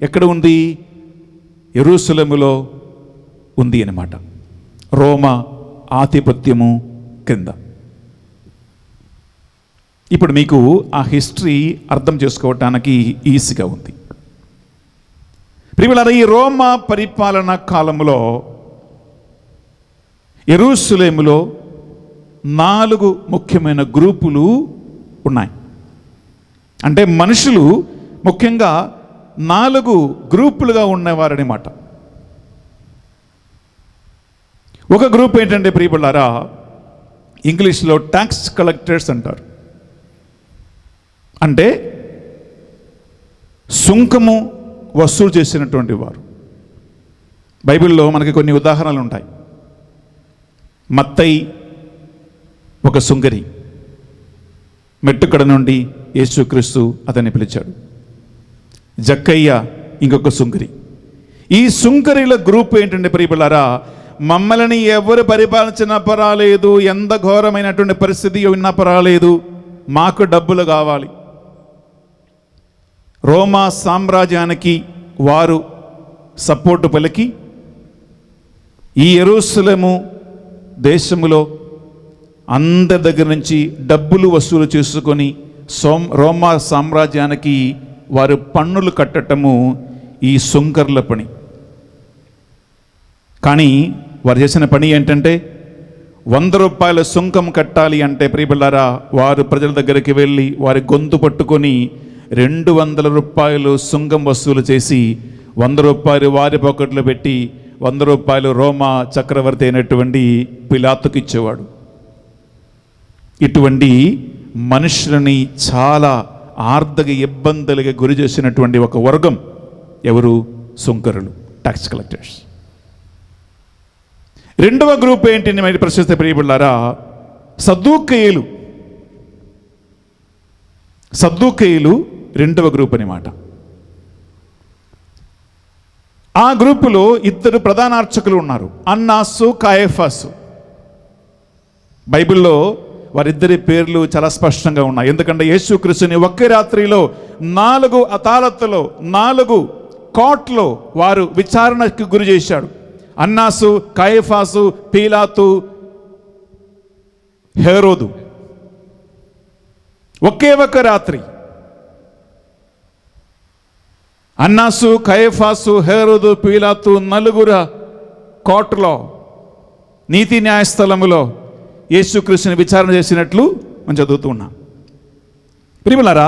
ఎక్కడ ఉంది? యెరూషలేములో ఉంది అన్నమాట, రోమా ఆధిపత్యము కింద. ఇప్పుడు మీకు ఆ హిస్టరీ అర్థం చేసుకోవటానికి ఈజీగా ఉంది. ప్రియులారా, ఈ రోమా పరిపాలన కాలంలో యెరూషలేములో 4 ముఖ్యమైన గ్రూపులు ఉన్నాయి. అంటే మనుషులు ముఖ్యంగా 4 గ్రూపులుగా ఉన్నవారనమాట. ఒక గ్రూప్ ఏంటంటే ప్రియబులారా, ఇంగ్లీష్లో ట్యాక్స్ కలెక్టర్స్ అంటారు. అంటే సుంకము వసూలు చేసినటువంటి వారు. బైబిల్లో మనకి కొన్ని ఉదాహరణలు ఉంటాయి. మత్తయి ఒక సుంకరి, మెట్టుకడ నుండి యేసుక్రీస్తు అతన్ని పిలిచాడు. జక్కయ్య ఇంకొక సుంకరి. ఈ సుంకరిల గ్రూప్ ఏంటంటే ప్రియబులారా, మమ్మల్ని ఎవరు పరిపాలించినా పర్వాలేదు, ఎంత ఘోరమైనటువంటి పరిస్థితి ఉన్నా పర్వాలేదు, మాకు డబ్బులు కావాలి. రోమా సామ్రాజ్యానికి వారు సపోర్టు పలికి ఈ యెరూషలేము దేశములో అందరి దగ్గర నుంచి డబ్బులు వసూలు చేసుకొని రోమా సామ్రాజ్యానికి వారు పన్నులు కట్టటము ఈ సుంకర్ల పని. కానీ వారు చేసిన పని ఏంటంటే, 100 రూపాయల సుంకం కట్టాలి అంటే ప్రియబిళ్ళారా, వారు ప్రజల దగ్గరికి వెళ్ళి వారి గొంతు పట్టుకొని 200 రూపాయలు సుంకం వసూలు చేసి 100 రూపాయలు వారి పాకెట్లో పెట్టి 100 రూపాయలు రోమా చక్రవర్తి అయినటువంటి పిలాతుకి ఇచ్చేవాడు. ఇటువంటి మనుషులని చాలా ఆర్థిక ఇబ్బందులుగా గురి చేసినటువంటి ఒక వర్గం ఎవరు? సుంకరులు, ట్యాక్స్ కలెక్టర్స్. రెండవ గ్రూప్ ఏంటి మరి ప్రశ్నిస్తే ప్రియబిళ్ళారా, సద్దూకయ్యులు. సద్దూకయ్యులు రెండవ గ్రూప్ అన్నమాట. ఆ గ్రూపులో 2 ప్రధాన అర్చకులు ఉన్నారు, అన్నాసు, కాయఫాసు. బైబిల్లో వారిద్దరి పేర్లు చాలా స్పష్టంగా ఉన్నాయి. ఎందుకంటే యేసుక్రీస్తుని ఒకే రాత్రిలో 4 అదాలత్తులో 4 కోర్టులో వారు విచారణకు గురి చేశాడు. అన్నాసు, కాయఫాసు, పీలాతు, హేరోదు. ఒకే ఒక రాత్రి అన్నాసు, కయఫాసు, హేరోదు, పీలాతు 4 కోర్టులో నీతి న్యాయస్థలములో యేసుక్రీస్తుని విచారణ చేసినట్లు మనం చదువుతూ ఉన్నాం. ప్రియములారా,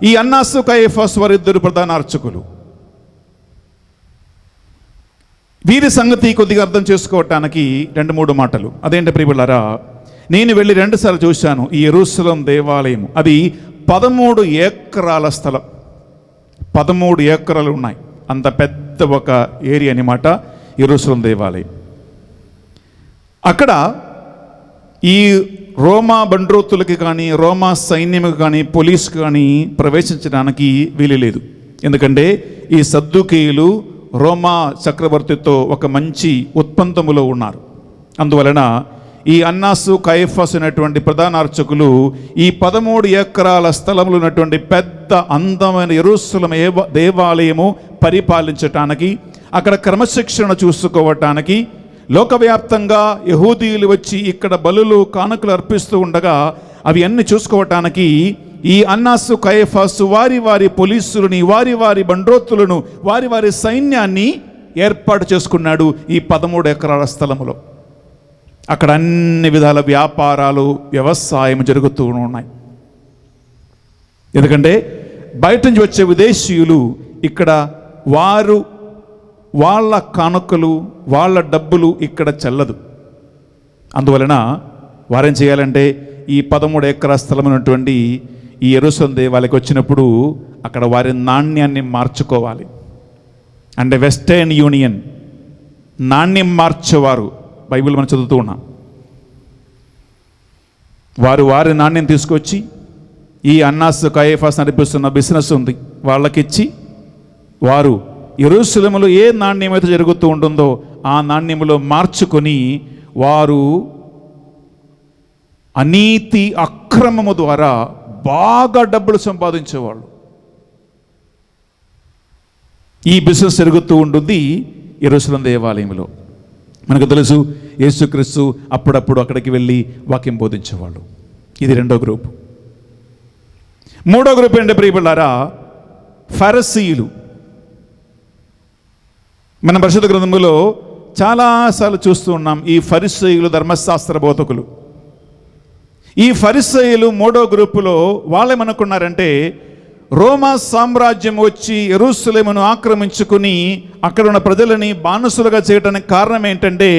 ఈ అన్నాసు, కయఫాసు వారిద్దరు ప్రధాన అర్చకులు. వీరి సంగతి కొద్దిగా అర్థం చేసుకోవటానికి 2-3 మాటలు. అదేంటి ప్రియములారా, నేను వెళ్ళి 2 సార్లు చూశాను ఈ యెరూషలేం దేవాలయం. అది 13 ఎకరాల స్థలం, 13 ఎకరాలు ఉన్నాయి. అంత పెద్ద ఒక ఏరియా అన్నమాట యెరూషలేం దేవాలయం. అక్కడ ఈ రోమా బండ్రోతులకి కానీ, రోమా సైన్యంకి కానీ, పోలీసుకి కానీ ప్రవేశించడానికి వీలు లేదు. ఎందుకంటే ఈ సద్దూకీయులు రోమా చక్రవర్తితో ఒక మంచి ఒప్పందములో ఉన్నారు. అందువలన ఈ అన్నాసు, కయఫాసు అనేటువంటి ప్రధాన అర్చకులు ఈ 13 ఎకరాల స్థలంలో ఉన్నటువంటి పెద్ద అందమైన యెరూషలేం దేవాలయము పరిపాలించటానికి, అక్కడ క్రమశిక్షణ చూసుకోవటానికి, లోకవ్యాప్తంగా యహూదీయులు వచ్చి ఇక్కడ బలులు, కానుకలు అర్పిస్తూ ఉండగా అవి అన్ని చూసుకోవటానికి ఈ అన్నాసు, కయఫాసు వారి వారి పోలీసులని, వారి వారి బండ్రోతులను, వారి వారి సైన్యాన్ని ఏర్పాటు చేసుకున్నాడు ఈ 13 ఎకరాల స్థలములో. అక్కడ అన్ని విధాల వ్యాపారాలు, వ్యవసాయం జరుగుతూ ఉన్నాయి. ఎందుకంటే బయట నుంచి వచ్చే విదేశీయులు ఇక్కడ వాళ్ళ కానుకలు, వాళ్ళ డబ్బులు ఇక్కడ చెల్లదు. అందువలన వారేం చేయాలంటే ఈ 13 ఎకరాల స్థలం ఉన్నటువంటి ఈ యెరూషలేం దేవాలయకి వచ్చినప్పుడు అక్కడ వారి నాణ్యాన్ని మార్చుకోవాలి. అంటే వెస్టర్న్ యూనియన్ నాణ్యం మార్చేవారు. బైబిల్ మనం చదువుతూ ఉన్నాం. వారి నాణ్యం తీసుకొచ్చి ఈ అన్నాస్ కయఫాస్ నడిపిస్తున్న బిజినెస్ ఉంది, వాళ్ళకిచ్చి వారు యెరూషలేములో ఏ నాణ్యమైతే జరుగుతూ ఉంటుందో ఆ నాణ్యములో మార్చుకొని వారు అనీతి అక్రమము ద్వారా బాగా డబ్బులు సంపాదించేవాళ్ళు. ఈ బిజినెస్ జరుగుతూ ఉంటుంది యెరూషలేము దేవాలయంలో. మనకు తెలుసు యేసుక్రీస్తు అప్పుడప్పుడు అక్కడికి వెళ్ళి వాక్యం బోధించేవాళ్ళు. ఇది రెండో గ్రూప్. మూడో గ్రూప్ ఏంటంటే ప్రియబిడ్డారా, ఫరిసీయులు. మన పరిశుద్ధ గ్రంథంలో చాలాసార్లు చూస్తూ ఉన్నాం ఈ ఫరిసీయులు, ధర్మశాస్త్ర బోధకులు. ఈ ఫరిసీయులు మూడో గ్రూపులో వాళ్ళేమనుకున్నారంటే, రోమా సామ్రాజ్యం వచ్చి యెరూషలేమును ఆక్రమించుకుని అక్కడ ఉన్న ప్రజలని బానిసలుగా చేయడానికి కారణం ఏంటంటే,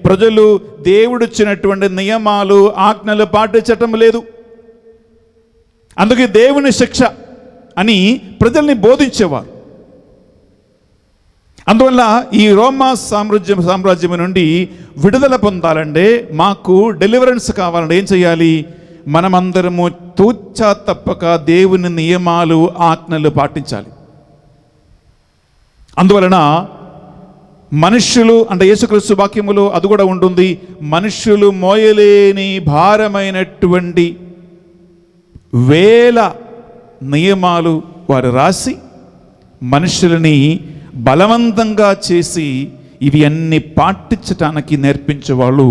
ప్రజలు దేవుడిచ్చినటువంటి నియమాలు ఆజ్ఞలు పాటించటం లేదు, అందుకే దేవుని శిక్ష అని ప్రజల్ని బోధించేవారు. అందువల్ల ఈ రోమా సామ్రాజ్యం నుండి విడుదల పొందాలంటే, మాకు డెలివరెన్స్ కావాలంటే ఏం చేయాలి? మనమందరము తూచా తప్పక దేవుని నియమాలు ఆజ్ఞలు పాటించాలి. అందువలన మనుష్యులు అంటే యేసుక్రీస్తు వాక్యములో అది కూడా ఉంటుంది, మనుష్యులు మోయలేని భారమైనటువంటి వేల నియమాలు వారు రాసి మనుషులని బలవంతంగా చేసి ఇవి అన్ని పాటించటానికి నేర్పించేవాళ్ళు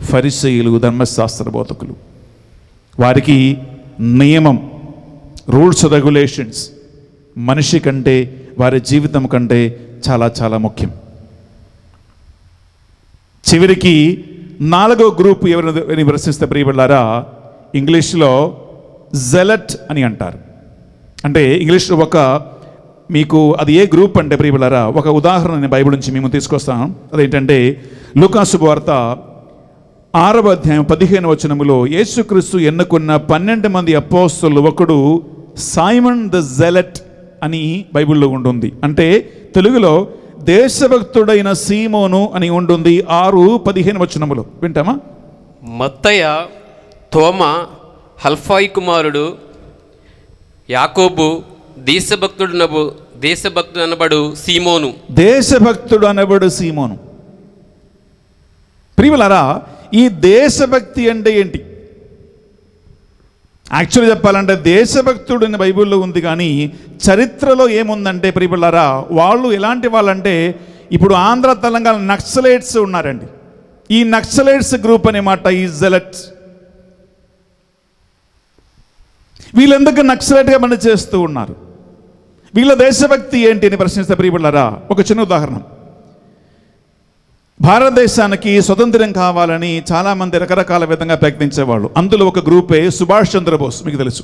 ఫరిసీయులు, ధర్మశాస్త్ర బోధకులు. వారికి నియమం, రూల్స్, రెగ్యులేషన్స్ మనిషి కంటే, వారి జీవితం కంటే చాలా చాలా ముఖ్యం. చివరికి నాలుగో గ్రూప్ ఎవరిని ప్రశ్నిస్తే ప్రియబిడ్డారా, ఇంగ్లీష్లో జెలట్ అని అంటారు. అంటే ఇంగ్లీష్లో మీకు అది ఏ గ్రూప్ అంటే ప్రియబిడ్డారా, ఒక ఉదాహరణ నేను బైబిల్ నుంచి మేము తీసుకొస్తాను. అదేంటంటే లూకా శుభవార్త 6వ అధ్యాయం 15వ వచనములో యేసుక్రీస్తు ఎన్నుకున్న 12 మంది అపోస్తలులు ఒకడు సైమన్ ద జెలట్ అని బైబిల్లో ఉంటుంది. అంటే తెలుగులో దేశభక్తుడైన సీమోను అని ఉంటుంది 6:15 వచనములో. వింటామా? మత్తయ, తోమా, హల్ఫాయి కుమారుడు యాకోబు, దేశభక్తుడు అనబడు సీమోను. దేశభక్తుడు అనబడు సీమోను. ప్రియలారా, ఈ దేశభక్తి అంటే ఏంటి? యాక్చువల్గా చెప్పాలంటే దేశభక్తుడు అని బైబిల్లో ఉంది, కానీ చరిత్రలో ఏముందంటే ప్రియలారా, వాళ్ళు ఎలాంటి వాళ్ళంటే, ఇప్పుడు ఆంధ్ర తెలంగాణ నక్సలైట్స్ ఉన్నారండి. ఈ నక్సలైట్స్ గ్రూప్ అనే మాట ఈ జెలట్స్. వీళ్ళెందుకు నక్సలైట్గా పని చేస్తూ ఉన్నారు? వీళ్ళ దేశభక్తి ఏంటి అని ప్రశ్నిస్తే ప్రియబిడ్డారా, ఒక చిన్న ఉదాహరణ. భారతదేశానికి స్వతంత్రం కావాలని చాలామంది రకరకాల విధంగా ప్రయత్నించేవాళ్ళు. అందులో ఒక గ్రూపే సుభాష్ చంద్రబోస్. మీకు తెలుసు,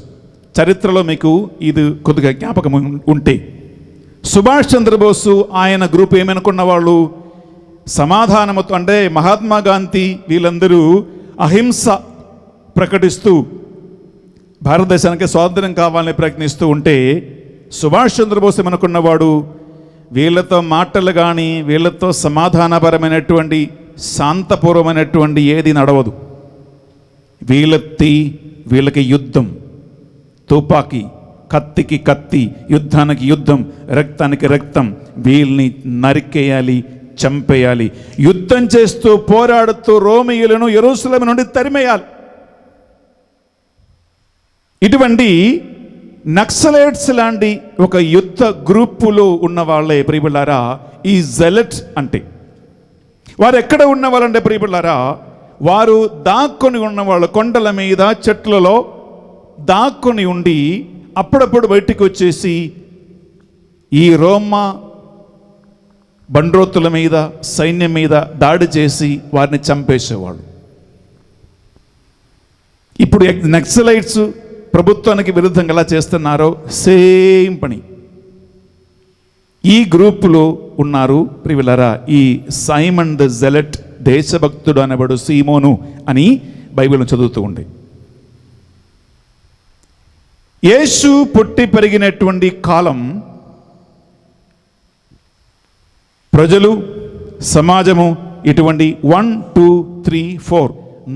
చరిత్రలో మీకు ఇది కొద్దిగా జ్ఞాపకం ఉంటే, సుభాష్ చంద్రబోసు ఆయన గ్రూప్ ఏమనుకున్న వాళ్ళు, సమాధానముతో అంటే మహాత్మా గాంధీ వీళ్ళందరూ అహింస ప్రకటిస్తూ భారతదేశానికి స్వాతంత్రం కావాలని ప్రయత్నిస్తూ ఉంటే, సుభాష్ చంద్రబోస్ ఏమనుకున్నవాడు, వీళ్ళతో మాటలు కానీ వీళ్ళతో సమాధానపరమైనటువంటి శాంతపూర్వమైనటువంటి ఏది నడవదు. వీళ్ళకి యుద్ధం, తుపాకీ, కత్తికి కత్తి, యుద్ధానికి యుద్ధం, రక్తానికి రక్తం, వీళ్ళని నరికేయాలి, చంపేయాలి, యుద్ధం చేస్తూ పోరాడుతూ రోమియులను యెరూషలేము నుండి తరిమేయాలి. ఇటువంటి నక్సలైట్స్ లాంటి ఒక యుద్ధ గ్రూపులో ఉన్న వాళ్ళే ప్రియబిడ్డారా ఈ జెలట్ అంటే. వారు ఎక్కడ ఉన్న వాళ్ళంటే ప్రియబిడ్డారా, వారు దాక్కొని ఉన్నవాళ్ళు, కొండల మీద చెట్లలో దాక్కొని ఉండి అప్పుడప్పుడు బయటికి వచ్చేసి ఈ రోమా బండ్రోతుల మీద, సైన్యం మీద దాడి చేసి వారిని చంపేసేవాళ్ళు. ఇప్పుడు నక్సలైట్స్ ప్రభుత్వానికి విరుద్ధంగా ఎలా చేస్తున్నారో సేమ్ పని ఈ గ్రూపులో ఉన్నారు ప్రియులారా. ఈ సైమన్ ద జెలట్, దేశభక్తుడు అనబడు సీమోను అని బైబిల్ను చదువుతూ ఉండే. యేసు పుట్టి పెరిగినటువంటి కాలం ప్రజలు, సమాజము ఇటువంటి 1, 2, 3, 4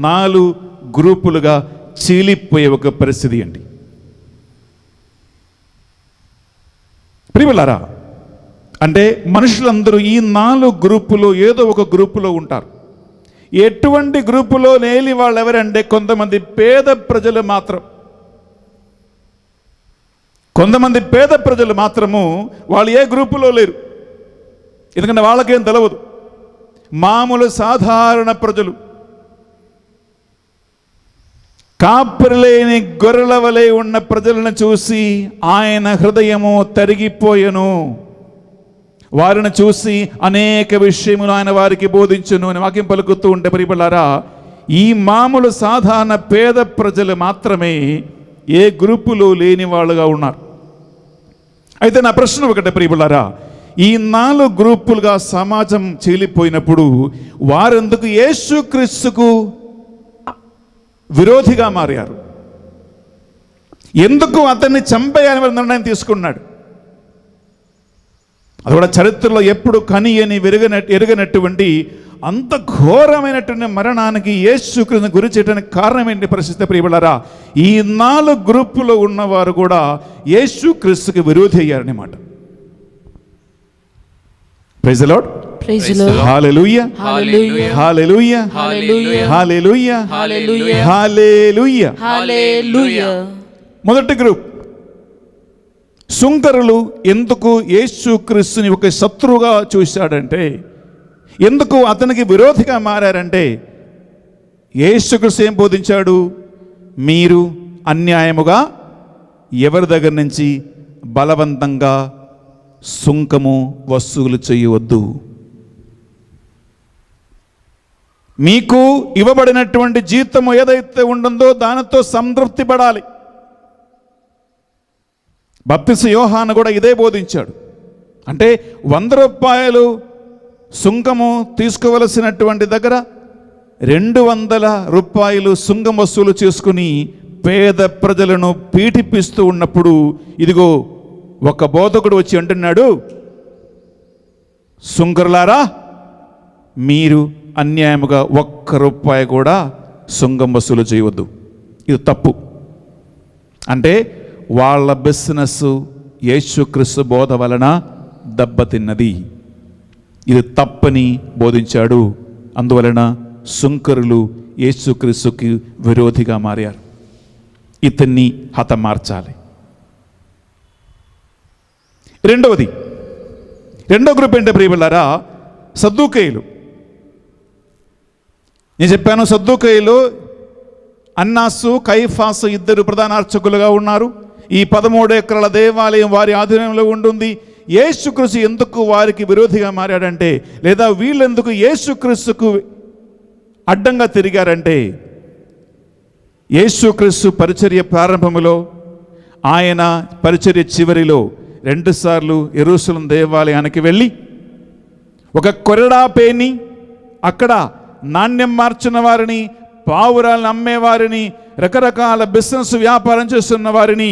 4 గ్రూపులుగా చీలిపోయే ఒక పరిస్థితి అండి. ప్రియులారా, అంటే మనుషులందరూ ఈ 4 గ్రూపులో ఏదో ఒక గ్రూపులో ఉంటారు. ఎటువంటి గ్రూపులో లేని వాళ్ళు ఎవరంటే కొంతమంది పేద ప్రజలు మాత్రం. కొంతమంది పేద ప్రజలు మాత్రము వాళ్ళు ఏ గ్రూపులో లేరు, ఎందుకంటే వాళ్ళకేం తెలవదు. మామూలు సాధారణ ప్రజలు, కాపరిలేని గొర్రెల వలె ఉన్న ప్రజలను చూసి ఆయన హృదయము తరిగిపోయెను. వారిని చూసి అనేక విషయములు ఆయన వారికి బోధించును అని వాక్యం పలుకుతూ ఉంటే ప్రియలారా, ఈ మామూలు సాధారణ పేద ప్రజలు మాత్రమే ఏ గ్రూపులో లేని వాళ్ళుగా ఉన్నారు. అయితే నా ప్రశ్న ఒకటే ప్రియలారా, ఈ 4 గ్రూపులుగా సమాజం చీలిపోయినప్పుడు వారెందుకు యేసుక్రీస్తుకు విరోధిగా మారారు? ఎందుకు అతన్ని చంపేయాలని నిర్ణయం తీసుకున్నాడు? అది కూడా చరిత్రలో ఎప్పుడు కనియని ఎరగనటువంటి అంత ఘోరమైనటువంటి మరణానికి యేసుక్రీస్తుని గురి చేయడానికి కారణం ఏంటి? పరిస్థితి ప్రియలారా, ఈ 4 గ్రూపులో ఉన్నవారు కూడా యేసుక్రీస్తుకి విరోధి అయ్యారన్నమాట. Praise the Lord, praise the Lord, hallelujah, hallelujah, hallelujah, hallelujah, hallelujah, hallelujah, hallelujah, hallelujah. మొదటి గ్రూప్ సుంకరులు. ఎందుకు యేసుక్రీస్తుని ఒక శత్రువుగా చూశాడంటే, ఎందుకు అతనికి విరోధిగా మారారంటే, యేసుక్రీస్తు ఏం బోధించాడు? మీరు అన్యాయముగా ఎవరి దగ్గర నుంచి బలవంతంగా సుంకము వసూలు చేయవద్దు. మీకు ఇవ్వబడినటువంటి జీతము ఏదైతే ఉంటుందో దానితో సంతృప్తి పడాలి. బాప్తిస్మ యోహాను కూడా ఇదే బోధించాడు. అంటే 100 రూపాయలు సుంకము తీసుకోవలసినటువంటి దగ్గర 200 రూపాయలు సుంకం వసూలు చేసుకుని పేద ప్రజలను పీడిపిస్తూ ఉన్నప్పుడు, ఇదిగో ఒక బోధకుడు వచ్చి అంటున్నాడు, సుంకరులారా, మీరు అన్యాయముగా 1 రూపాయి కూడా సుంకం వసూలు చేయవద్దు. ఇది తప్పు. అంటే వాళ్ళ బిజినెస్ యేసుక్రీస్తు బోధ వలన దెబ్బతిన్నది. ఇది తప్పని బోధించాడు. అందువలన సుంకరులు యేసుక్రీస్తుకి విరోధిగా మారారు. ఇతన్ని హతమార్చాలి. రెండో గ్రూప్ ఏంటో ప్రియలారా, సద్దూకయ్యులు. నేను చెప్పాను, సద్దూకయ్యులు అన్నాసు, కైఫాసు 2 ప్రధాన అర్చకులుగా ఉన్నారు. ఈ 13 ఎకరాల దేవాలయం వారి ఆధీనంలో ఉంటుంది. యేసుక్రీస్తు ఎందుకు వారికి విరోధిగా మారాడంటే, లేదా వీళ్ళెందుకు యేసుక్రీస్తుకు అడ్డంగా తిరిగారంటే, యేసుక్రీస్తు పరిచర్య ప్రారంభములో, ఆయన పరిచర్య చివరిలో 2 సార్లు యెరూషలేము దేవాలయానికి వెళ్ళి ఒక కొరడా పేని, అక్కడ నాణ్యం మార్చిన వారిని, పావురాలను అమ్మేవారిని, రకరకాల బిజినెస్ వ్యాపారం చేస్తున్న వారిని,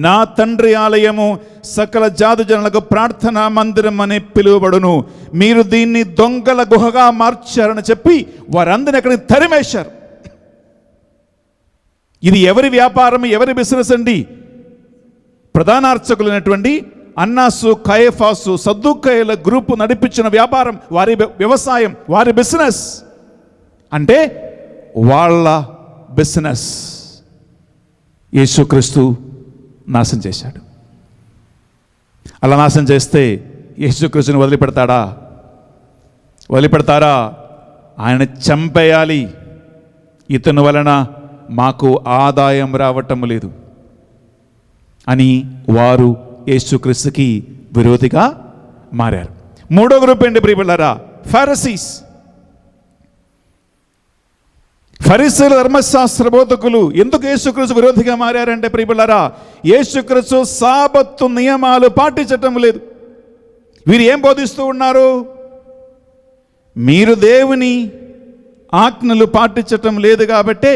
నా తండ్రి ఆలయము సకల జాతి జనులకు ప్రార్థనా మందిరం అని పిలువబడును, మీరు దీన్ని దొంగల గుహగా మార్చారని చెప్పి వారందరినీ అక్కడికి తరిమేశారు. ఇది ఎవరి వ్యాపారం, ఎవరి బిజినెస్ అండి? ప్రధాన అర్చకులైనటువంటి అన్నాసు, కయఫాసు, సద్దూకయ్యుల గ్రూపు నడిపించిన వ్యాపారం, వారి వ్యవసాయం, వారి బిజినెస్. అంటే వాళ్ళ బిజినెస్ యేసుక్రీస్తు నాశనం చేశాడు. అలా నాశనం చేస్తే యేసుక్రీస్తుని వదిలిపెడతారా? ఆయన చంపేయాలి. ఇతని వలన మాకు ఆదాయం రావటం లేదు అని వారు యేసుక్రీస్తుకి విరోధిగా మారారు. మూడో గ్రూప్ ఏంటి ప్రియలారా? ఫరిసీస్. ఫరిసీయుల ధర్మశాస్త్ర బోధకులు ఎందుకు యేసుక్రీస్తు విరోధిగా మారారంటే ప్రియలారా, యేసుక్రీస్తు సాబత్తు నియమాలు పాటించటం లేదు. వీరు ఏం బోధిస్తూ ఉన్నారు? మీరు దేవుని ఆజ్ఞలు పాటించటం లేదు కాబట్టే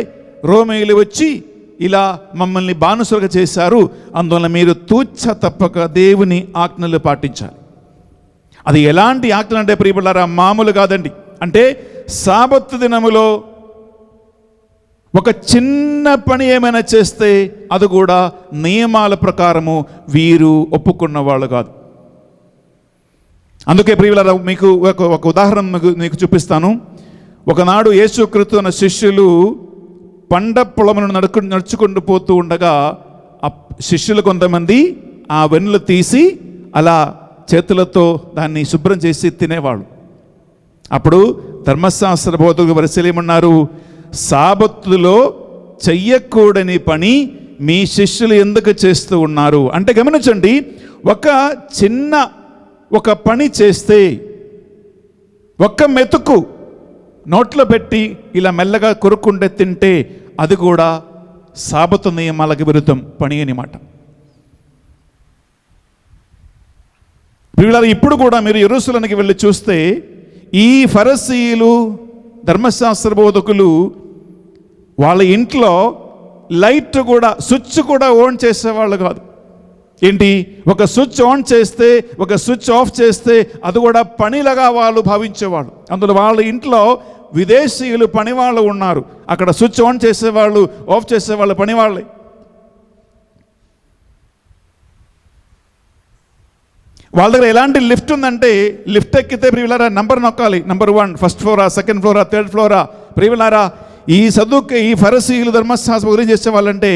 రోమేయులు వచ్చి ఇలా మమ్మల్ని బానిసలుగా చేశారు, అందువల్ల మీరు తూచ తప్పక దేవుని ఆజ్ఞలు పాటించాలి. అది ఎలాంటి ఆజ్ఞలు అంటే ప్రియలారా, మామూలు కాదండి. అంటే సాబత్తు దినములో ఒక చిన్న పని ఏమైనా చేస్తే అది కూడా నియమాల ప్రకారము వీరు ఒప్పుకున్న వాళ్ళు కాదు. అందుకే ప్రియులారా, మీకు ఒక ఉదాహరణ మీకు చూపిస్తాను. ఒకనాడు యేసుక్రీస్తు అన్న శిష్యులు పండ పొలములను నడుచుకుంటూ పోతూ ఉండగా ఆ శిష్యులు కొంతమంది ఆ వెన్నులు తీసి అలా చేతులతో దాన్ని శుభ్రం చేసి తినేవాళ్ళు. అప్పుడు ధర్మశాస్త్ర బోధకులు పరిశీలమన్నారు, సాబత్తులో చెయ్యకూడని పని మీ శిష్యులు ఎందుకు చేస్తూ ఉన్నారు అంటే, గమనించండి, ఒక పని చేస్తే ఒక్క మెతుకు నోట్లో పెట్టి ఇలా మెల్లగా కొరుక్కుంటే తింటే అది కూడా సాబతు నియమాలకు విరుద్ధం పని అన్నమాట. ప్రియులారా, ఇప్పుడు కూడా మీరు యెరూషలేముకి వెళ్ళి చూస్తే ఈ ఫరిసీయులు ధర్మశాస్త్ర బోధకులు వాళ్ళ ఇంట్లో లైట్ కూడా, స్విచ్ కూడా ఆన్ చేసేవాళ్ళు కాదు. ఏంటి, ఒక స్విచ్ ఆన్ చేస్తే ఒక స్విచ్ ఆఫ్ చేస్తే అది కూడా పనిలాగా వాళ్ళు భావించేవాళ్ళు. అందులో వాళ్ళ ఇంట్లో విదేశీయులు పనివాళ్ళు ఉన్నారు. అక్కడ స్విచ్ ఆన్ చేసేవాళ్ళు, ఆఫ్ చేసేవాళ్ళు పనివాళ్ళే. వాళ్ళ దగ్గర ఎలాంటి లిఫ్ట్ ఉందంటే, లిఫ్ట్ ఎక్కితే ప్రియులారా నంబర్ నొక్కాలి. Number 1 first floor, second floor, third floor. ప్రియులారా, ఈ చదువుకి ఈ ఫరిసీయులు ధర్మశాస్త్రం గురించి చేసేవాళ్ళంటే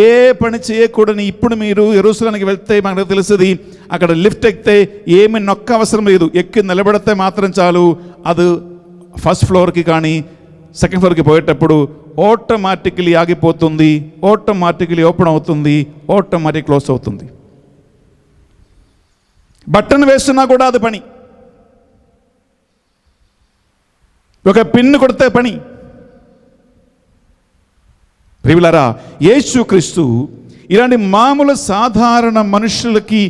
ఏ పని చేయకూడని. ఇప్పుడు మీరు యెరూషలేముకి వెళ్తే మనకు తెలుస్తుంది, అక్కడ లిఫ్ట్ ఎక్కితే ఏమి నొక్క అవసరం లేదు, ఎక్కి నిలబడితే మాత్రం చాలు. అది ఫస్ట్ ఫ్లోర్కి కానీ సెకండ్ ఫ్లోర్కి పోయేటప్పుడు ఆటోమేటిక్లీ ఆగిపోతుంది, ఆటోమేటిక్లీ ఓపెన్ అవుతుంది, ఆటోమేటిక్ క్లోజ్ అవుతుంది. బటన్ వేస్తున్నా కూడా అది పని. ఒక పిన్ను కొడితే పని. ప్రియులారా, యేసుక్రీస్తు ఇలాంటి మామూలు సాధారణ మనుషులకి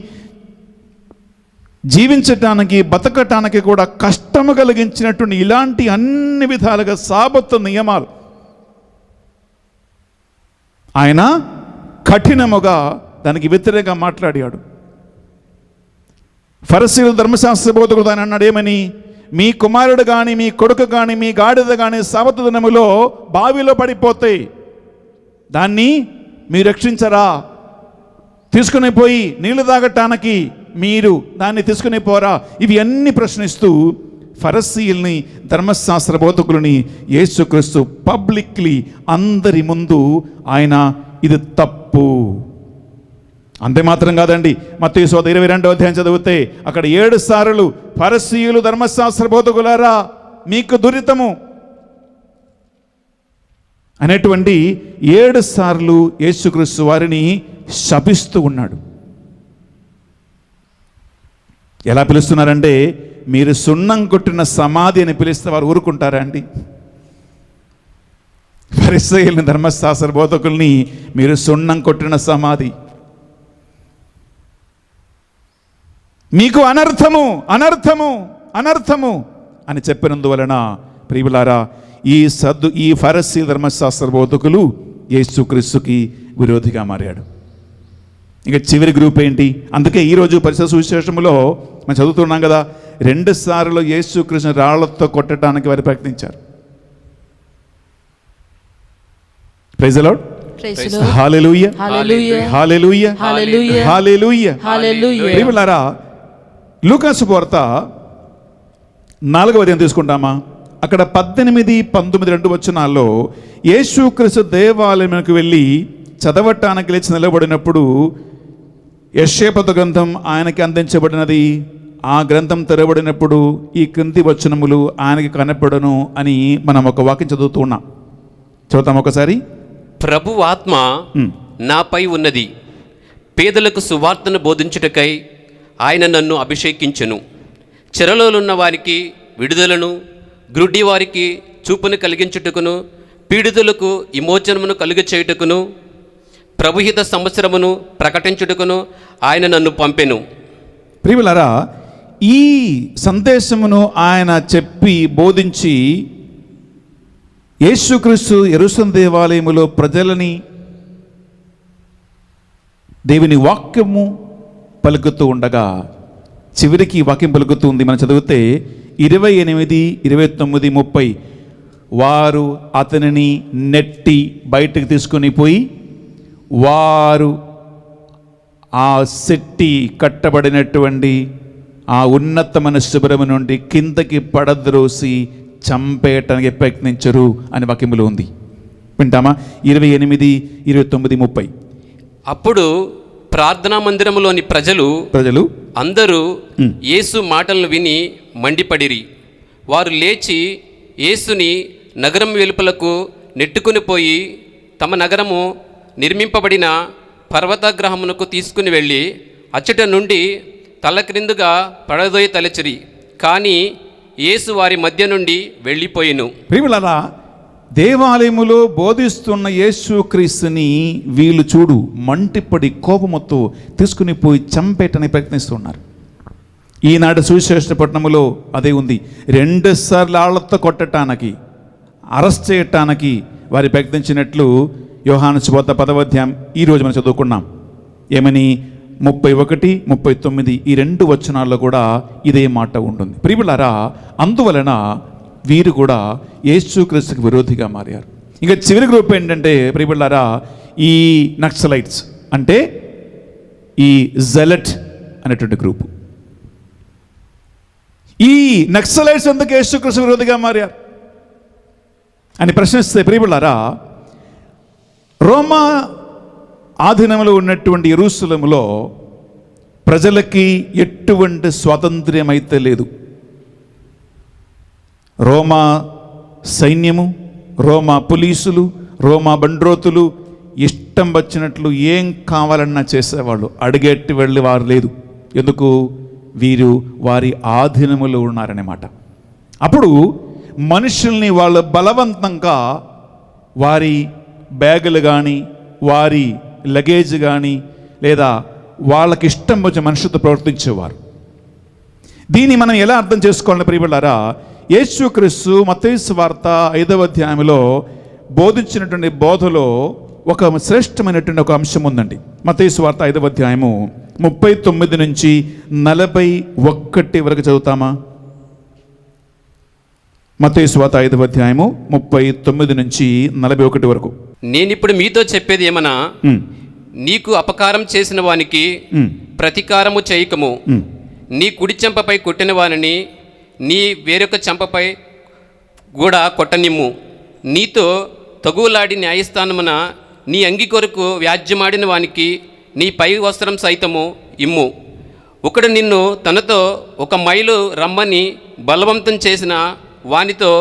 జీవించటానికి, బతకటానికి కూడా కష్టము కలిగించినటువంటి ఇలాంటి అన్ని విధాలుగా సాబత్తు నియమాలు ఆయన కఠినముగా దానికి వ్యతిరేకంగా మాట్లాడాడు. ఫరిసీయులు ధర్మశాస్త్ర బోధకుడు ఆయన అన్నాడు ఏమని, మీ కుమారుడు కానీ మీ కొడుకు కానీ మీ గాడిద కానీ సాబతు దినములో బావిలో పడిపోతే దాన్ని మీరు రక్షించరా? తీసుకుని పోయి నీళ్లు తాగటానికి మీరు దాన్ని తీసుకుని పోరా? ఇవి అన్ని ప్రశ్నిస్తూ ఫరిసీయుల్ని, ధర్మశాస్త్ర బోధకులని యేసుక్రీస్తు పబ్లిక్లీ అందరి ముందు ఆయన ఇది తప్పు. అంతే మాత్రం కాదండి, మత్తయి సువార్త 22వ అధ్యాయం చదివితే అక్కడ 7 సార్లు ఫరిసీయులు ధర్మశాస్త్ర బోధకులారా మీకు దురితము అనేటువంటి 7 సార్లు యేసుక్రీస్తు వారిని శపిస్తూ ఉన్నాడు. ఎలా పిలుస్తున్నారంటే, మీరు సున్నం కొట్టిన సమాధి అని పిలిస్తే వారు ఊరుకుంటారా అండి? ఫరిసీయుల్ని, ధర్మశాస్త్ర బోధకుల్ని మీరు సున్నం కొట్టిన సమాధి, మీకు అనర్థము అనర్థము అనర్థము అని చెప్పినందువలన ప్రియులారా, ఈ ఫరిసీ ధర్మశాస్త్ర బోధకులు యేసుక్రీస్తుకి విరోధిగా మారాడు. ఇక చివరి గ్రూప్ ఏంటి? అందుకే ఈరోజు పరిశుద్ధ సువిశేషములో మనం చదువుతున్నాం కదా, 2 సార్లు యేసుక్రీస్తుని రాళ్లతో కొట్టడానికి వారు ప్రయత్నించారు. Praise the Lord, hallelujah, hallelujah, hallelujah, hallelujah, hallelujah, hallelujah. ప్రియులారా, లూకాసు వార్త 4వ అధ్యాయం తీసుకుంటామా? అక్కడ 18, 19, 2 వచనాల్లో యేసుక్రీస్తు దేవాలయంకు వెళ్ళి చదవటానికి లేచి నిలబడినప్పుడు యెషయా గ్రంథం ఆయనకి అందించబడినది. ఆ గ్రంథం తెరవబడినప్పుడు ఈ క్రింది వచనములు ఆయనకి కనపడను అని మనం ఒక వాక్యం చదువుతూ ఉన్నాం. చదువుతాం ఒకసారి. ప్రభు ఆత్మ నాపై ఉన్నది, పేదలకు సువార్తను బోధించుటకై ఆయన నన్ను అభిషేకించెను. చెరలోనున్న వారికి విడుదలను, గ్రుడ్డి వారికి చూపును కలిగించుటకును, పీడితులకు విమోచనమును కలుగచేయుటకును, ప్రభుహిత సంవత్సరమును ప్రకటించుటకును ఆయన నన్ను పంపెను. ప్రియులారా, ఈ సందేశమును ఆయన చెప్పి బోధించి యేసుక్రీస్తు యెరూషలేము దేవాలయములో ప్రజలని దేవుని వాక్యము పలుకుతూ ఉండగా చివరికి వాక్యం పలుకుతుంది. మనం చదివితే 28, 29, 30 వారు అతనిని నెట్టి బయటకు తీసుకుని పోయి వారు ఆ శెట్టి కట్టబడినటువంటి ఆ ఉన్నతమైన శిబిరము నుండి కిందకి పడద్రోసి చంపేయటానికి ప్రయత్నించరు అని వాక్యములో ఉంది. వింటామా? 28, 29, 30. అప్పుడు ప్రార్థనా మందిరములోని ప్రజలు అందరూ యేసు మాటలను విని మండిపడిరి. వారు లేచి యేసుని నగరం వెలుపలకు నెట్టుకుని పోయి తమ నగరము నిర్మింపబడిన పర్వతగ్రహమునకు తీసుకుని వెళ్ళి అచ్చట నుండి తలక్రిందుగా పడదోయి తలచిరి. కానీ యేసు వారి మధ్య నుండి వెళ్ళిపోయెను. ప్రియులారా, దేవాలయములో బోధిస్తున్న యేసుక్రీస్తుని వీళ్ళు చూడు మంటిపడి కోపముతో తీసుకుని పోయి చంపేయటానికి ప్రయత్నిస్తున్నారు. ఈనాడు సువిశేష పట్టణములో అదే ఉంది. 2 సార్లు ఆళ్లతో కొట్టడానికి, అరెస్ట్ చేయటానికి వారి ప్రయత్నించినట్లు యోహాను సువార్త 10వ అధ్యాయం ఈరోజు మనం చదువుకున్నాం. ఏమని? 31, 39 ఈ 2 వచనాల్లో కూడా ఇదే మాట ఉంటుంది. ప్రియులారా, అందువలన వీరు కూడా యేసుక్రీస్తుకు విరోధిగా మారారు. ఇంకా చివరి గ్రూప్ ఏంటంటే ప్రియులారా, ఈ నక్సలైట్స్ అంటే ఈ జెలట్ అనేటువంటి గ్రూపు. ఈ నక్సలైట్స్ ఎందుకు యేసుక్రీస్తు విరోధిగా మారారు అని ప్రశ్నిస్తే ప్రియులారా, రోమా ఆధీనంలో ఉన్నటువంటి యెరూషలేములో ప్రజలకి ఎటువంటి స్వాతంత్ర్యం అయితే లేదు. రోమా సైన్యము, రోమా పోలీసులు, రోమా బండ్రోతులు ఇష్టం వచ్చినట్లు ఏం కావాలన్నా చేసేవాళ్ళు. అడిగేట్టి వెళ్ళి వారు లేదు. ఎందుకు? వీరు వారి ఆధీనములో ఉన్నారన్నమాట. అప్పుడు మనుషుల్ని వాళ్ళు బలవంతంగా వారి బ్యాగులు కానీ వారి లగేజ్ కానీ లేదా వాళ్ళకి ఇష్టం వచ్చిన మనుషులతో ప్రవర్తించేవారు. దీన్ని మనం ఎలా అర్థం చేసుకోవాలని ప్రియబిడ్డలారా, యేసుక్రీస్తు మత్తయి సువార్త 5వ అధ్యాయంలో బోధించినటువంటి బోధలో ఒక శ్రేష్టమైనటువంటి ఒక అంశం ఉందండి. మత్తయి సువార్త 5వ అధ్యాయము 39 నుంచి 41 వరకు చదువుతామా? మత్తయి సువార్త 5వ అధ్యాయము 39 నుంచి 41 వరకు. నేనిప్పుడు మీతో చెప్పేది ఏమన్నా, నీకు అపకారం చేసిన వానికి ప్రతీకారము చేయకము. నీ కుడి చెంపపై కొట్టిన వానిని నీ వేరొక చెంపపై కూడా కొట్టనిమ్ము. నీతో తగులాడి న్యాయస్థానమున నీ అంగి కొరకు వ్యాజ్యమాడిన వానికి నీ పై వస్త్రం సైతము ఇమ్ము. ఒకడు నిన్ను తనతో 1 మైలు రమ్మని బలవంతం చేసిన వానితో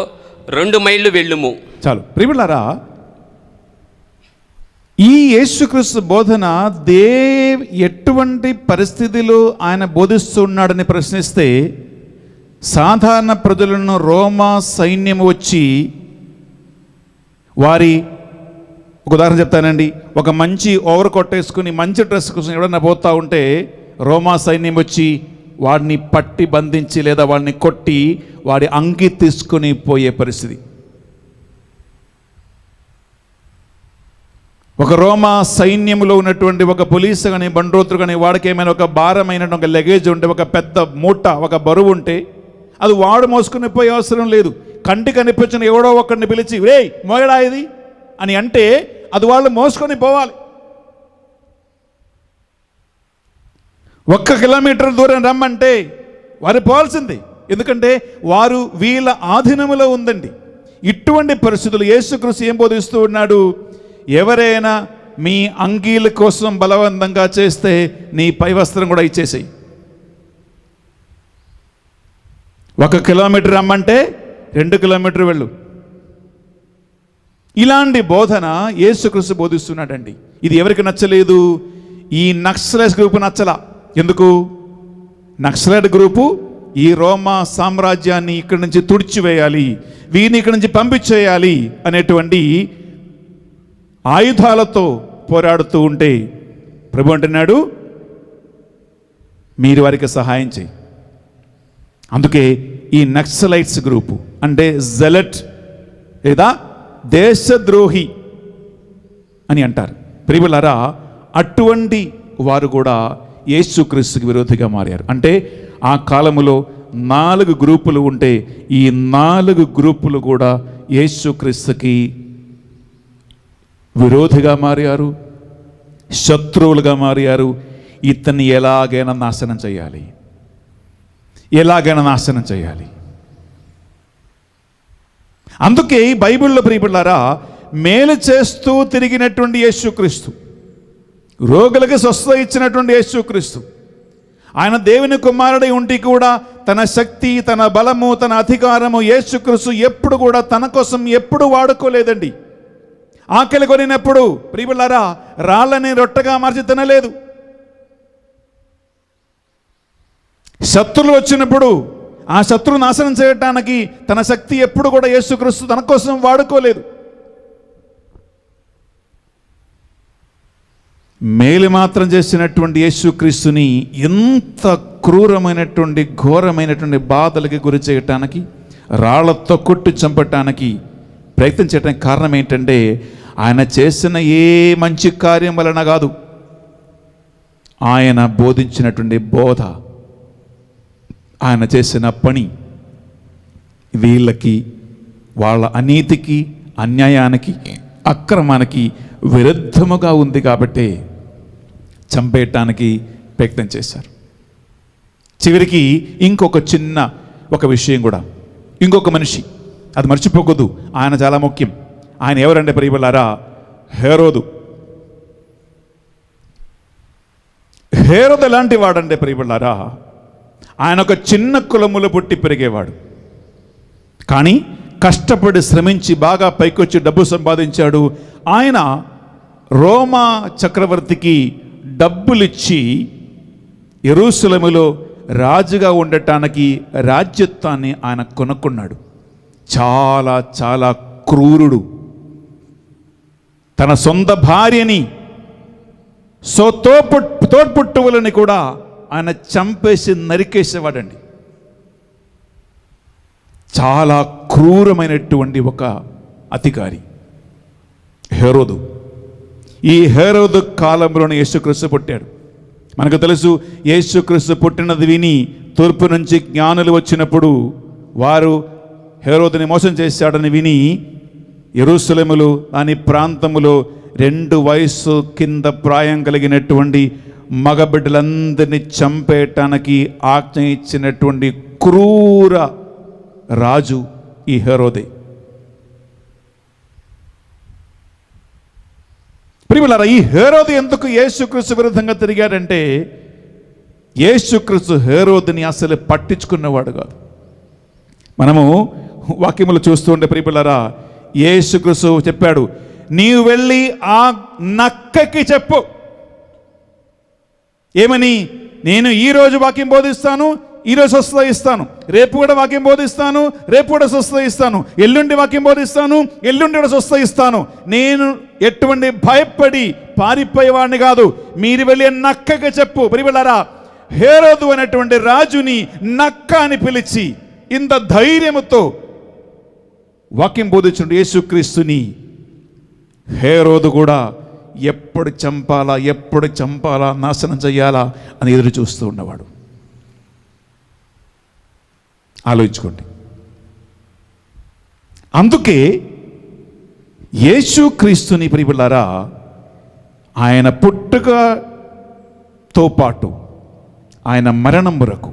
2 మైళ్ళు వెళ్ళుము. చాలు ప్రియులారా, ఈ యేసుక్రీస్తు బోధన ఎటువంటి పరిస్థితిలో ఆయన బోధిస్తున్నాడని ప్రశ్నిస్తే, సాధారణ ప్రజలను రోమా సైన్యం వచ్చి వారి ఒక ఉదాహరణ చెప్తానండి. ఒక మంచి ఓవర్ కొట్టేసుకుని మంచి డ్రెస్ కోసం ఎవడన్నా పోతూ ఉంటే రోమా సైన్యం వచ్చి వాడిని పట్టి బంధించి లేదా వాడిని కొట్టి వాడి అంగి తీసుకుని పోయే పరిస్థితి. ఒక రోమా సైన్యంలో ఉన్నటువంటి ఒక పోలీసు కానీ బండ్రోతులు కానీ వాడికి ఏమైనా ఒక భారమైన ఒక లగేజ్ ఉంటే, ఒక పెద్ద మూట, ఒక బరువు ఉంటే అది వాడు మోసుకుని పోయే అవసరం లేదు. కంటికి కనిపించిన ఎవడో ఒకరిని పిలిచి రేయ్ మోయడా ఇది అని అంటే అది వాళ్ళు మోసుకొని పోవాలి. 1 కిలోమీటర్ దూరం రమ్మంటే వారు పోవాల్సింది. ఎందుకంటే వారు వీళ్ళ ఆధీనములో ఉందండి. ఇటువంటి పరిస్థితులు యేసుక్రీస్తు ఏం బోధిస్తూ ఉన్నాడు? ఎవరైనా మీ అంగీల కోసం బలవంతంగా చేస్తే నీ పై వస్త్రం కూడా ఇచ్చేసేయి. 1 కిలోమీటర్ రమ్మంటే 2 కిలోమీటర్ వెళ్ళు. ఇలాంటి బోధన యేసుక్రీస్తు బోధిస్తున్నాడండి. ఇది ఎవరికి నచ్చలేదు? ఈ నక్సలైట్ గ్రూపు నచ్చలా. ఎందుకు? నక్సలైట్ గ్రూపు ఈ రోమా సామ్రాజ్యాన్ని ఇక్కడి నుంచి తుడిచివేయాలి, వీరిని ఇక్కడి నుంచి పంపించేయాలి అనేటువంటి ఆయుధాలతో పోరాడుతూ ఉంటే ప్రభు అంటున్నాడు, మీరు వారికి సహాయం చేయి. అందుకే ఈ నక్సలైట్స్ గ్రూపు అంటే జెలట్ లేదా దేశద్రోహి అని అంటారు. ప్రియులారా, అటువంటి వారు కూడా యేసుక్రీస్తుకి విరోధిగా మారారు. అంటే ఆ కాలములో 4 గ్రూపులు ఉంటే ఈ 4 గ్రూపులు కూడా యేసుక్రీస్తుకి విరోధిగా మారారు, శత్రువులుగా మారారు. ఇతన్ని ఎలాగైనా నాశనం చేయాలి, ఎలాగైనా నాశనం చేయాలి. అందుకే ఈ బైబిల్లో ప్రియబిడ్డలారా, మేలు చేస్తూ తిరిగినటువంటి యేసుక్రీస్తు, రోగులకు స్వస్థత ఇచ్చినటువంటి యేసుక్రీస్తు, ఆయన దేవుని కుమారుడై ఉండి కూడా తన శక్తి, తన బలము, తన అధికారము యేసుక్రీస్తు ఎప్పుడు కూడా తన కోసం ఎప్పుడు వాడుకోలేదండి. ఆకలి కొనినప్పుడు ప్రియబిడ్డలారా రాళ్ళని రొట్టెగా మార్చి తినలేదు. శత్రువులు వచ్చినప్పుడు ఆ శత్రువు నాశనం చేయటానికి తన శక్తి ఎప్పుడు కూడా యేసుక్రీస్తు తన కోసం వాడుకోలేదు. మేలు మాత్రం చేసినటువంటి యేసుక్రీస్తుని ఎంత క్రూరమైనటువంటి ఘోరమైనటువంటి బాధలకి గురి చేయటానికి, రాళ్లతో కొట్టి చంపటానికి ప్రయత్నం చేయడానికి కారణం ఏంటంటే ఆయన చేసిన ఏ మంచి కార్యం వలన కాదు, ఆయన బోధించినటువంటి బోధ, ఆయన చేసిన పని వీళ్ళకి, వాళ్ళ అనీతికి, అన్యాయానికి, అక్రమానికి విరుద్ధముగా ఉంది కాబట్టి చంపేయటానికి ప్రయత్నం చేశారు. చివరికి ఇంకొక చిన్న ఒక విషయం కూడా, ఇంకొక మనిషి, అది మర్చిపోకూడదు, ఆయన చాలా ముఖ్యం. ఆయన ఎవరంటే ప్రియబిడ్డలారా, హేరోదు. హేరోదు ఎలాంటి వాడంటే ప్రియబిడ్డలారా, ఆయన ఒక చిన్న కులములో పుట్టి పెరిగేవాడు. కానీ కష్టపడి శ్రమించి బాగా పైకొచ్చి డబ్బు సంపాదించాడు. ఆయన రోమా చక్రవర్తికి డబ్బులిచ్చి యెరూషలేములో రాజుగా ఉండటానికి రాజ్యత్వాన్ని ఆయన కొనుక్కున్నాడు. చాలా చాలా క్రూరుడు. తన సొంత భార్యని, తోడ్పుట్టువులని కూడా ఆయన చంపేసి నరికేసేవాడండి. చాలా క్రూరమైనటువంటి ఒక అధికారి హేరోదు. ఈ హేరోదు కాలంలోనే యేసుక్రీస్తు పుట్టాడు. మనకు తెలుసు, యేసుక్రీస్తు పుట్టినది విని తూర్పు నుంచి జ్ఞానులు వచ్చినప్పుడు వారు హేరోదుని మోసం చేశాడని విని యెరూషలేములో దాని ప్రాంతములో 2 వయస్సు కింద ప్రాయం కలిగినటువంటి మగబిడ్డలందరినీ చంపేయటానికి ఆజ్ఞ ఇచ్చినటువంటి క్రూర రాజు ఈ హేరోదే. ప్రియములారా, ఈ హేరోదు ఎందుకు యేసుక్రీస్తు విరుద్ధంగా తిరిగాడంటే, యేసుక్రీస్తు హేరోదుని అసలు పట్టించుకున్నవాడు కాదు. మనము వాక్యములు చూస్తూ ఉంటే ప్రియములారా, యేసుక్రీస్తు చెప్పాడు, నీవు వెళ్ళి ఆ నక్కకి చెప్పు. ఏమని? నేను ఈరోజు వాక్యం బోధిస్తాను, ఈరోజు స్వస్థత ఇస్తాను, రేపు కూడా వాక్యం బోధిస్తాను, రేపు కూడా స్వస్థత ఇస్తాను, ఎల్లుండి వాక్యం బోధిస్తాను, ఎల్లుండి కూడా స్వస్థత ఇస్తాను. నేను ఎటువంటి భయపడి పారిపోయేవాడిని కాదు. మీరు వెళ్ళి నక్కకి చెప్పు. ప్రియములారా, హేరోదు అనేటువంటి రాజుని నక్క అని పిలిచి ఇంత ధైర్యముతో వాక్యం బోధించిన యేసుక్రీస్తుని హేరోదు కూడా ఎప్పుడు చంపాలా, నాశనం చేయాలా అని ఎదురు చూస్తూ ఉన్నవాడు. ఆలోచించుకోండి. అందుకే యేసుక్రీస్తుని ప్రియములారా, ఆయన పుట్టుకతో పాటు ఆయన మరణం వరకు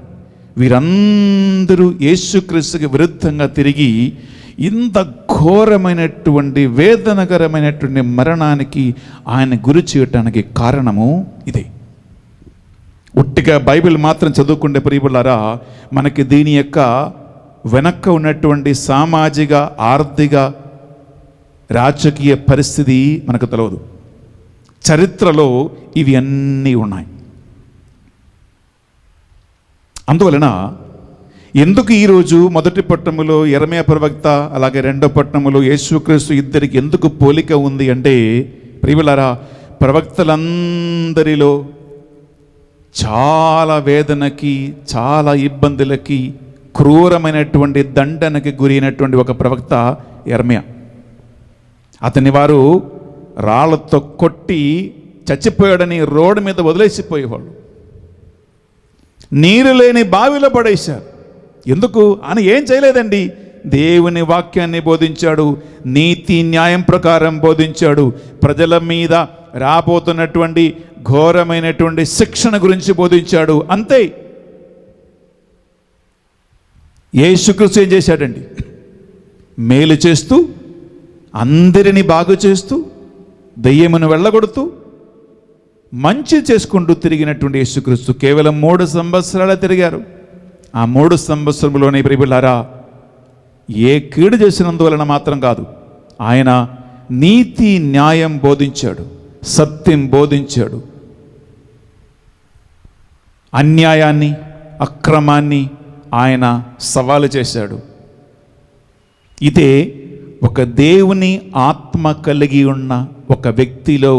వీరందరూ యేసుక్రీస్తుకి విరుద్ధంగా తిరిగి ఇంత ఘోరమైనటువంటి వేదనకరమైనటువంటి మరణానికి ఆయన గురి చేయటానికి కారణము ఇదే. ఒట్టిగా బైబిల్ మాత్రం చదువుకుంటే ప్రియములారా, మనకి దీని యొక్క వెనక్క ఉన్నటువంటి సామాజిక, ఆర్థిక, రాజకీయ పరిస్థితి మనకు తెలియదు. చరిత్రలో ఇవి అన్నీ ఉన్నాయి. అందువలన ఎందుకు ఈరోజు మొదటి పట్టణములో యెరెమయా ప్రవక్త, అలాగే రెండో పట్టణములో యేసుక్రీస్తు ఇద్దరికి ఎందుకు పోలిక ఉంది అంటే ప్రియములారా, ప్రవక్తలందరిలో చాలా వేదనకి, చాలా ఇబ్బందులకి, క్రూరమైనటువంటి దండనకి గురైనటువంటి ఒక ప్రవక్త యెరెమయా. అతని వారు రాళ్లతో కొట్టి చచ్చిపోయాడని రోడ్డు మీద వదిలేసిపోయేవాళ్ళు. నీరు లేని బావిలో పడేశారు. ఎందుకు? అని ఏం చేయలేదండి, దేవుని వాక్యాన్ని బోధించాడు, నీతి న్యాయం ప్రకారం బోధించాడు, ప్రజల మీద రాబోతున్నటువంటి ఘోరమైనటువంటి శిక్షణ గురించి బోధించాడు. అంతే. యేసుక్రీస్తు ఏం చేశాడండి? మేలు చేస్తూ, అందరినీ బాగు చేస్తూ, దయ్యమును వెళ్ళగొడుతూ, మంచి చేసుకుంటూ తిరిగినటువంటి యేసుక్రీస్తు కేవలం 3 సంవత్సరాలు తిరిగారు. ఆ 3 సంవత్సరంలోనే ప్రియలారా, ఏ కీడు చేసినందువలన మాత్రం కాదు, ఆయన నీతి న్యాయం బోధించాడు, సత్యం బోధించాడు. అన్యాయాన్ని, అక్రమాన్ని ఆయన సవాలు చేశాడు. ఇదే ఒక దేవుని ఆత్మ కలిగి ఉన్న ఒక వ్యక్తిలో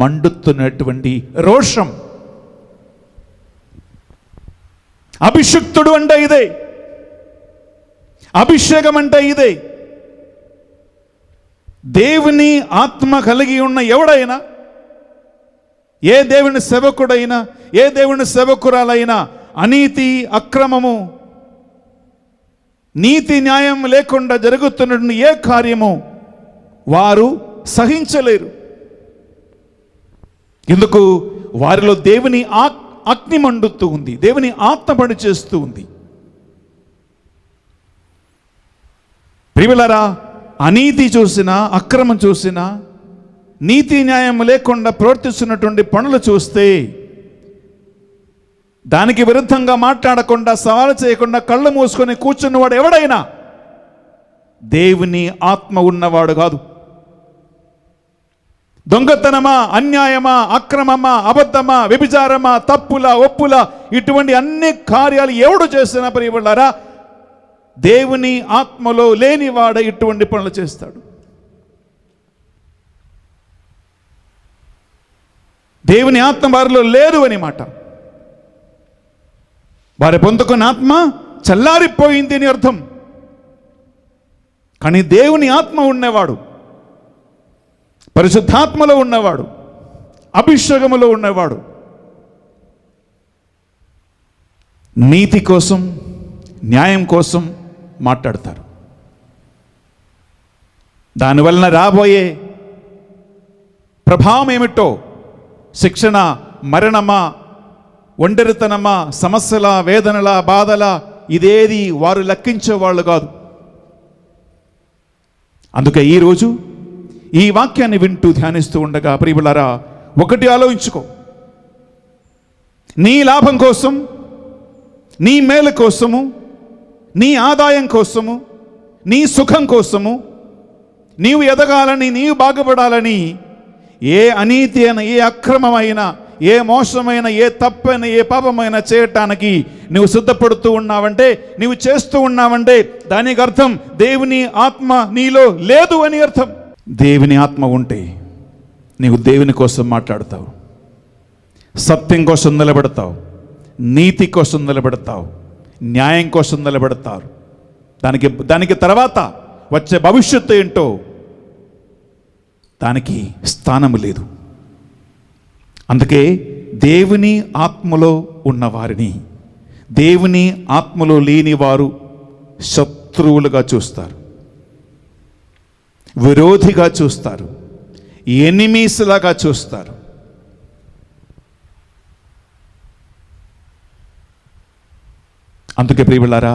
మండుతున్నటువంటి రోషం. అభిషిక్తుడు అంటే ఇదే, అభిషేకం అంటే ఇదే. దేవుని ఆత్మ కలిగి ఉన్న ఎవడైనా, ఏ దేవుని సేవకుడైనా, ఏ దేవుని సేవకురాలైనా అనీతి, అక్రమము, నీతి న్యాయం లేకుండా జరుగుతున్న ఏ కార్యము వారు సహించలేరు. ఎందుకు? వారిలో దేవుని అగ్ని మండుతూ ఉంది, దేవుని ఆత్మ పని చేస్తూ ఉంది. ప్రియలారా, అనీతి చూసినా, అక్రమం చూసినా, నీతి న్యాయం లేకుండా ప్రవర్తిస్తున్నటువంటి పనులు చూస్తే దానికి విరుద్ధంగా మాట్లాడకుండా, సవాలు చేయకుండా కళ్ళు మూసుకొని కూర్చున్నవాడు ఎవడైనా దేవుని ఆత్మ ఉన్నవాడు కాదు. దొంగతనమా, అన్యాయమా, అక్రమమా, అబద్ధమా, వ్యభిచారమా, తప్పులా, ఒప్పులా, ఇటువంటి అన్ని కార్యాలు ఎవడు చేసినా ప్రియలారా, దేవుని ఆత్మలో లేనివాడ ఇటువంటి పనులు చేస్తాడు. దేవుని ఆత్మ వారిలో లేదు అని మాట. వారి పొందుకున్న ఆత్మ చల్లారిపోయింది అని అర్థం. కానీ దేవుని ఆత్మ ఉన్నవాడు, పరిశుద్ధాత్మలో ఉన్నవాడు, అభిషేకములో ఉన్నవాడు నీతి కోసం, న్యాయం కోసం మాట్లాడతారు. దానివలన రాబోయే ప్రభావం ఏమిటో, శిక్షణ, మరణమా, ఒంటరితనమా, సమస్యల, వేదనల, బాధల, ఇదేది వారు లెక్కించేవాళ్ళు కాదు. అందుకే ఈరోజు ఈ వాక్యాన్ని వింటూ ధ్యానిస్తూ ఉండగా ప్రియలారా, ఒకటి ఆలోచించుకో. నీ లాభం కోసం, నీ మేలు కోసము, నీ ఆదాయం కోసము, నీ సుఖం కోసము, నీవు ఎదగాలని, నీవు బాగుపడాలని ఏ అనీతి అయినా, ఏ అక్రమమైన, ఏ మోసమైన, ఏ తప్పైన, ఏ పాపమైన చేయటానికి నువ్వు సిద్ధపడుతూ ఉన్నావంటే, నువ్వు చేస్తూ ఉన్నావంటే దానికి అర్థం దేవుని ఆత్మ నీలో లేదు అని అర్థం. దేవుని ఆత్మ ఉంటే నీవు దేవుని కోసం మాట్లాడతావు, సత్యం కోసం నిలబెడతావు, నీతి కోసం నిలబెడతావు, న్యాయం కోసం నిలబెడతారు. దానికి తర్వాత వచ్చే భవిష్యత్తు ఏంటో దానికి స్థానము లేదు. అందుకే దేవుని ఆత్మలో ఉన్నవారిని దేవుని ఆత్మలో లేని వారు శత్రువులుగా చూస్తారు, విరోధిగా చూస్తారు, ఎనిమీస్ లాగా చూస్తారు. అందుకే ప్రియలారా,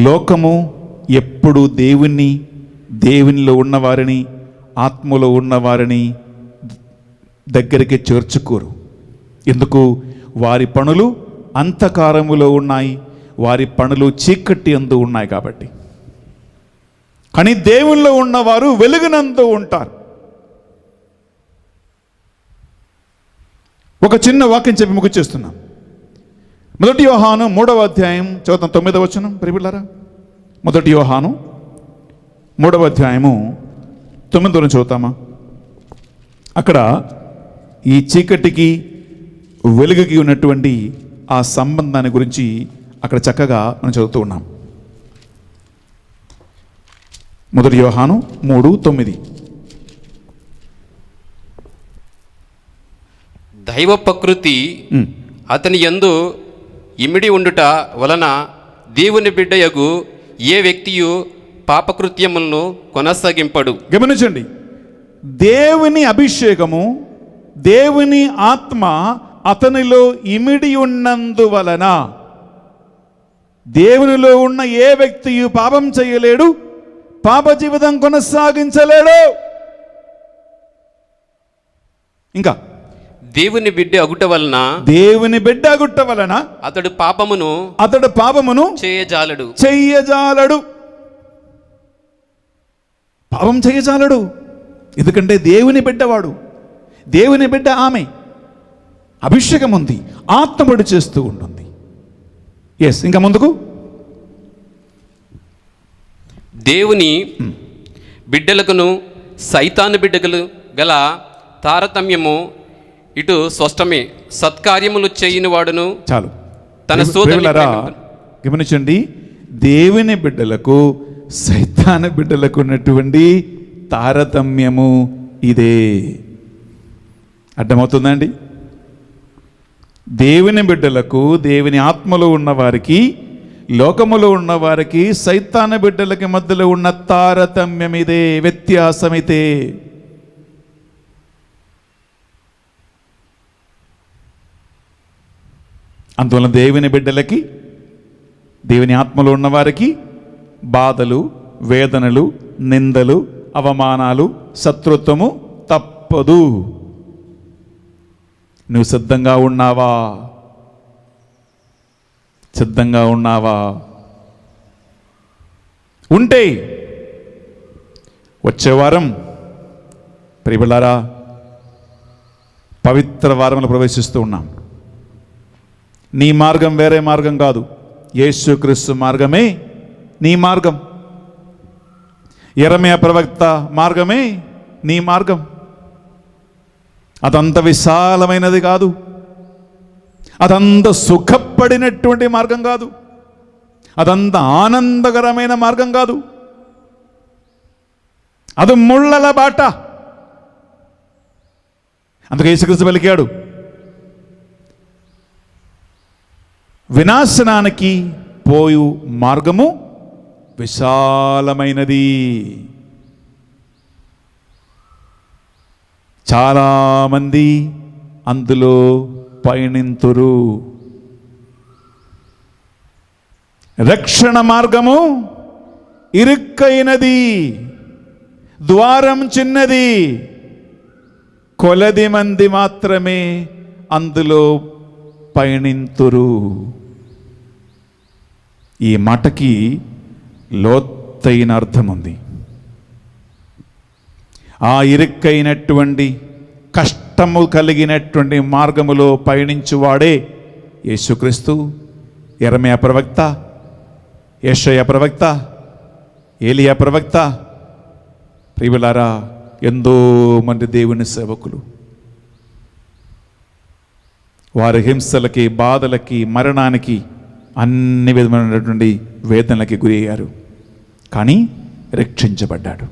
లోకము ఎప్పుడు దేవునిలో ఉన్నవారిని, ఆత్మలో ఉన్నవారిని దగ్గరికి చేర్చుకోరు. ఎందుకు? వారి పనులు అంధకారములో ఉన్నాయి, వారి పనులు చీకటి అందు ఉన్నాయి కాబట్టి. కానీ దేవునిలో ఉన్నవారు వెలుగునందు ఉంటారు. ఒక చిన్న వాక్యం చెప్పి ముగిచేస్తున్నాం. 1 యోహాను 3వ అధ్యాయం చదువుతాం, 9వ వచనం ప్రియలారా. 1 యోహాను 3వ అధ్యాయము 9వ చదువుతామా? అక్కడ ఈ చీకటికి వెలుగుకి ఉన్నటువంటి ఆ సంబంధాన్ని గురించి అక్కడ చక్కగా మనం చదువుతూ ఉన్నాం. 1 యోహాను 3:9. దైవ ప్రకృతి అతని యందు ఇమిడి ఉండుట వలన దేవుని బిడ్డయగు ఏ వ్యక్తియు పాపకృత్యములను కొనసాగింపడు. గమనించండి, దేవుని అభిషేకము, దేవుని ఆత్మ అతనిలో ఇమిడి ఉన్నందువలన దేవునిలో ఉన్న ఏ వ్యక్తియు పాపం చేయలేడు, పాప జీవితం కొనసాగించలేడు. ఇంకా దేవుని బిడ్డ అగుట వలన, దేవుని బిడ్డ అగుట వలన అతడు పాపమును చెయ్యజాలడు. పాపం చెయ్యజాలడు, ఎందుకంటే దేవుని బిడ్డవాడు, దేవుని బిడ్డ ఆమె. అభిషేకం ఉంది, ఆత్మబడి చేస్తూ ఉంటుంది. ఎస్, ఇంకా ముందుకు. దేవుని బిడ్డలకును సైతాను బిడ్డలు గల తారతమ్యము ఇటు స్పష్టమే. సత్కార్యములు చేయని వాడును చాలు. తన సోదరుని గమనించండి, దేవుని బిడ్డలకు సైతాను బిడ్డలకు ఉన్నటువంటి తారతమ్యము ఇదే. అర్థమవుతుందండి? దేవుని బిడ్డలకు, దేవుని ఆత్మలో ఉన్నవారికి, లోకములో ఉన్నవారికి, సైతాను బిడ్డలకి మధ్యలో ఉన్న తారతమ్యం ఇదే, వ్యత్యాసమైతే. అందువలన దేవుని బిడ్డలకి, దేవుని ఆత్మలో ఉన్నవారికి బాధలు, వేదనలు, నిందలు, అవమానాలు, శత్రుత్వము తప్పదు. నువ్వు సిద్ధంగా ఉన్నావా? సిద్ధంగా ఉన్నావా? ఉంటే వచ్చే వారం ప్రియబిడ్డలారా పవిత్ర వారంలో ప్రవేశిస్తూ ఉన్నాం. నీ మార్గం వేరే మార్గం కాదు, యేసుక్రీస్తు మార్గమే నీ మార్గం. యెరెమయా ప్రవక్త మార్గమే నీ మార్గం. అదంత విశాలమైనది కాదు, అదంత సుఖపడినటువంటి మార్గం కాదు, అదంత ఆనందకరమైన మార్గం కాదు. అది ముళ్ళల బాట. అందుకే యేసుక్రీస్తు పలికాడు, వినాశనానికి పోయు మార్గము విశాలమైనది, చాలామంది అందులో పయనింతురు. రక్షణ మార్గము ఇరుక్కైనది, ద్వారం చిన్నది, కొలది మంది మాత్రమే అందులో పయనింతురు. ఈ మాటకి లోతైన అర్థం ఉంది. ఆ ఇరుక్కైనటువంటి, కష్టము కలిగినటువంటి మార్గములో పయనించువాడే యేసుక్రీస్తు, యెరెమయా ప్రవక్త, యెషయా ప్రవక్త, ఏలియా ప్రవక్త. ప్రియులారా, ఎంతో మంది దేవుని సేవకులు వారి హింసలకి, బాధలకి, మరణానికి, అన్ని విధమైనటువంటి వేదనలకి గురి అయ్యారు. కానీ రక్షించబడ్డాడు.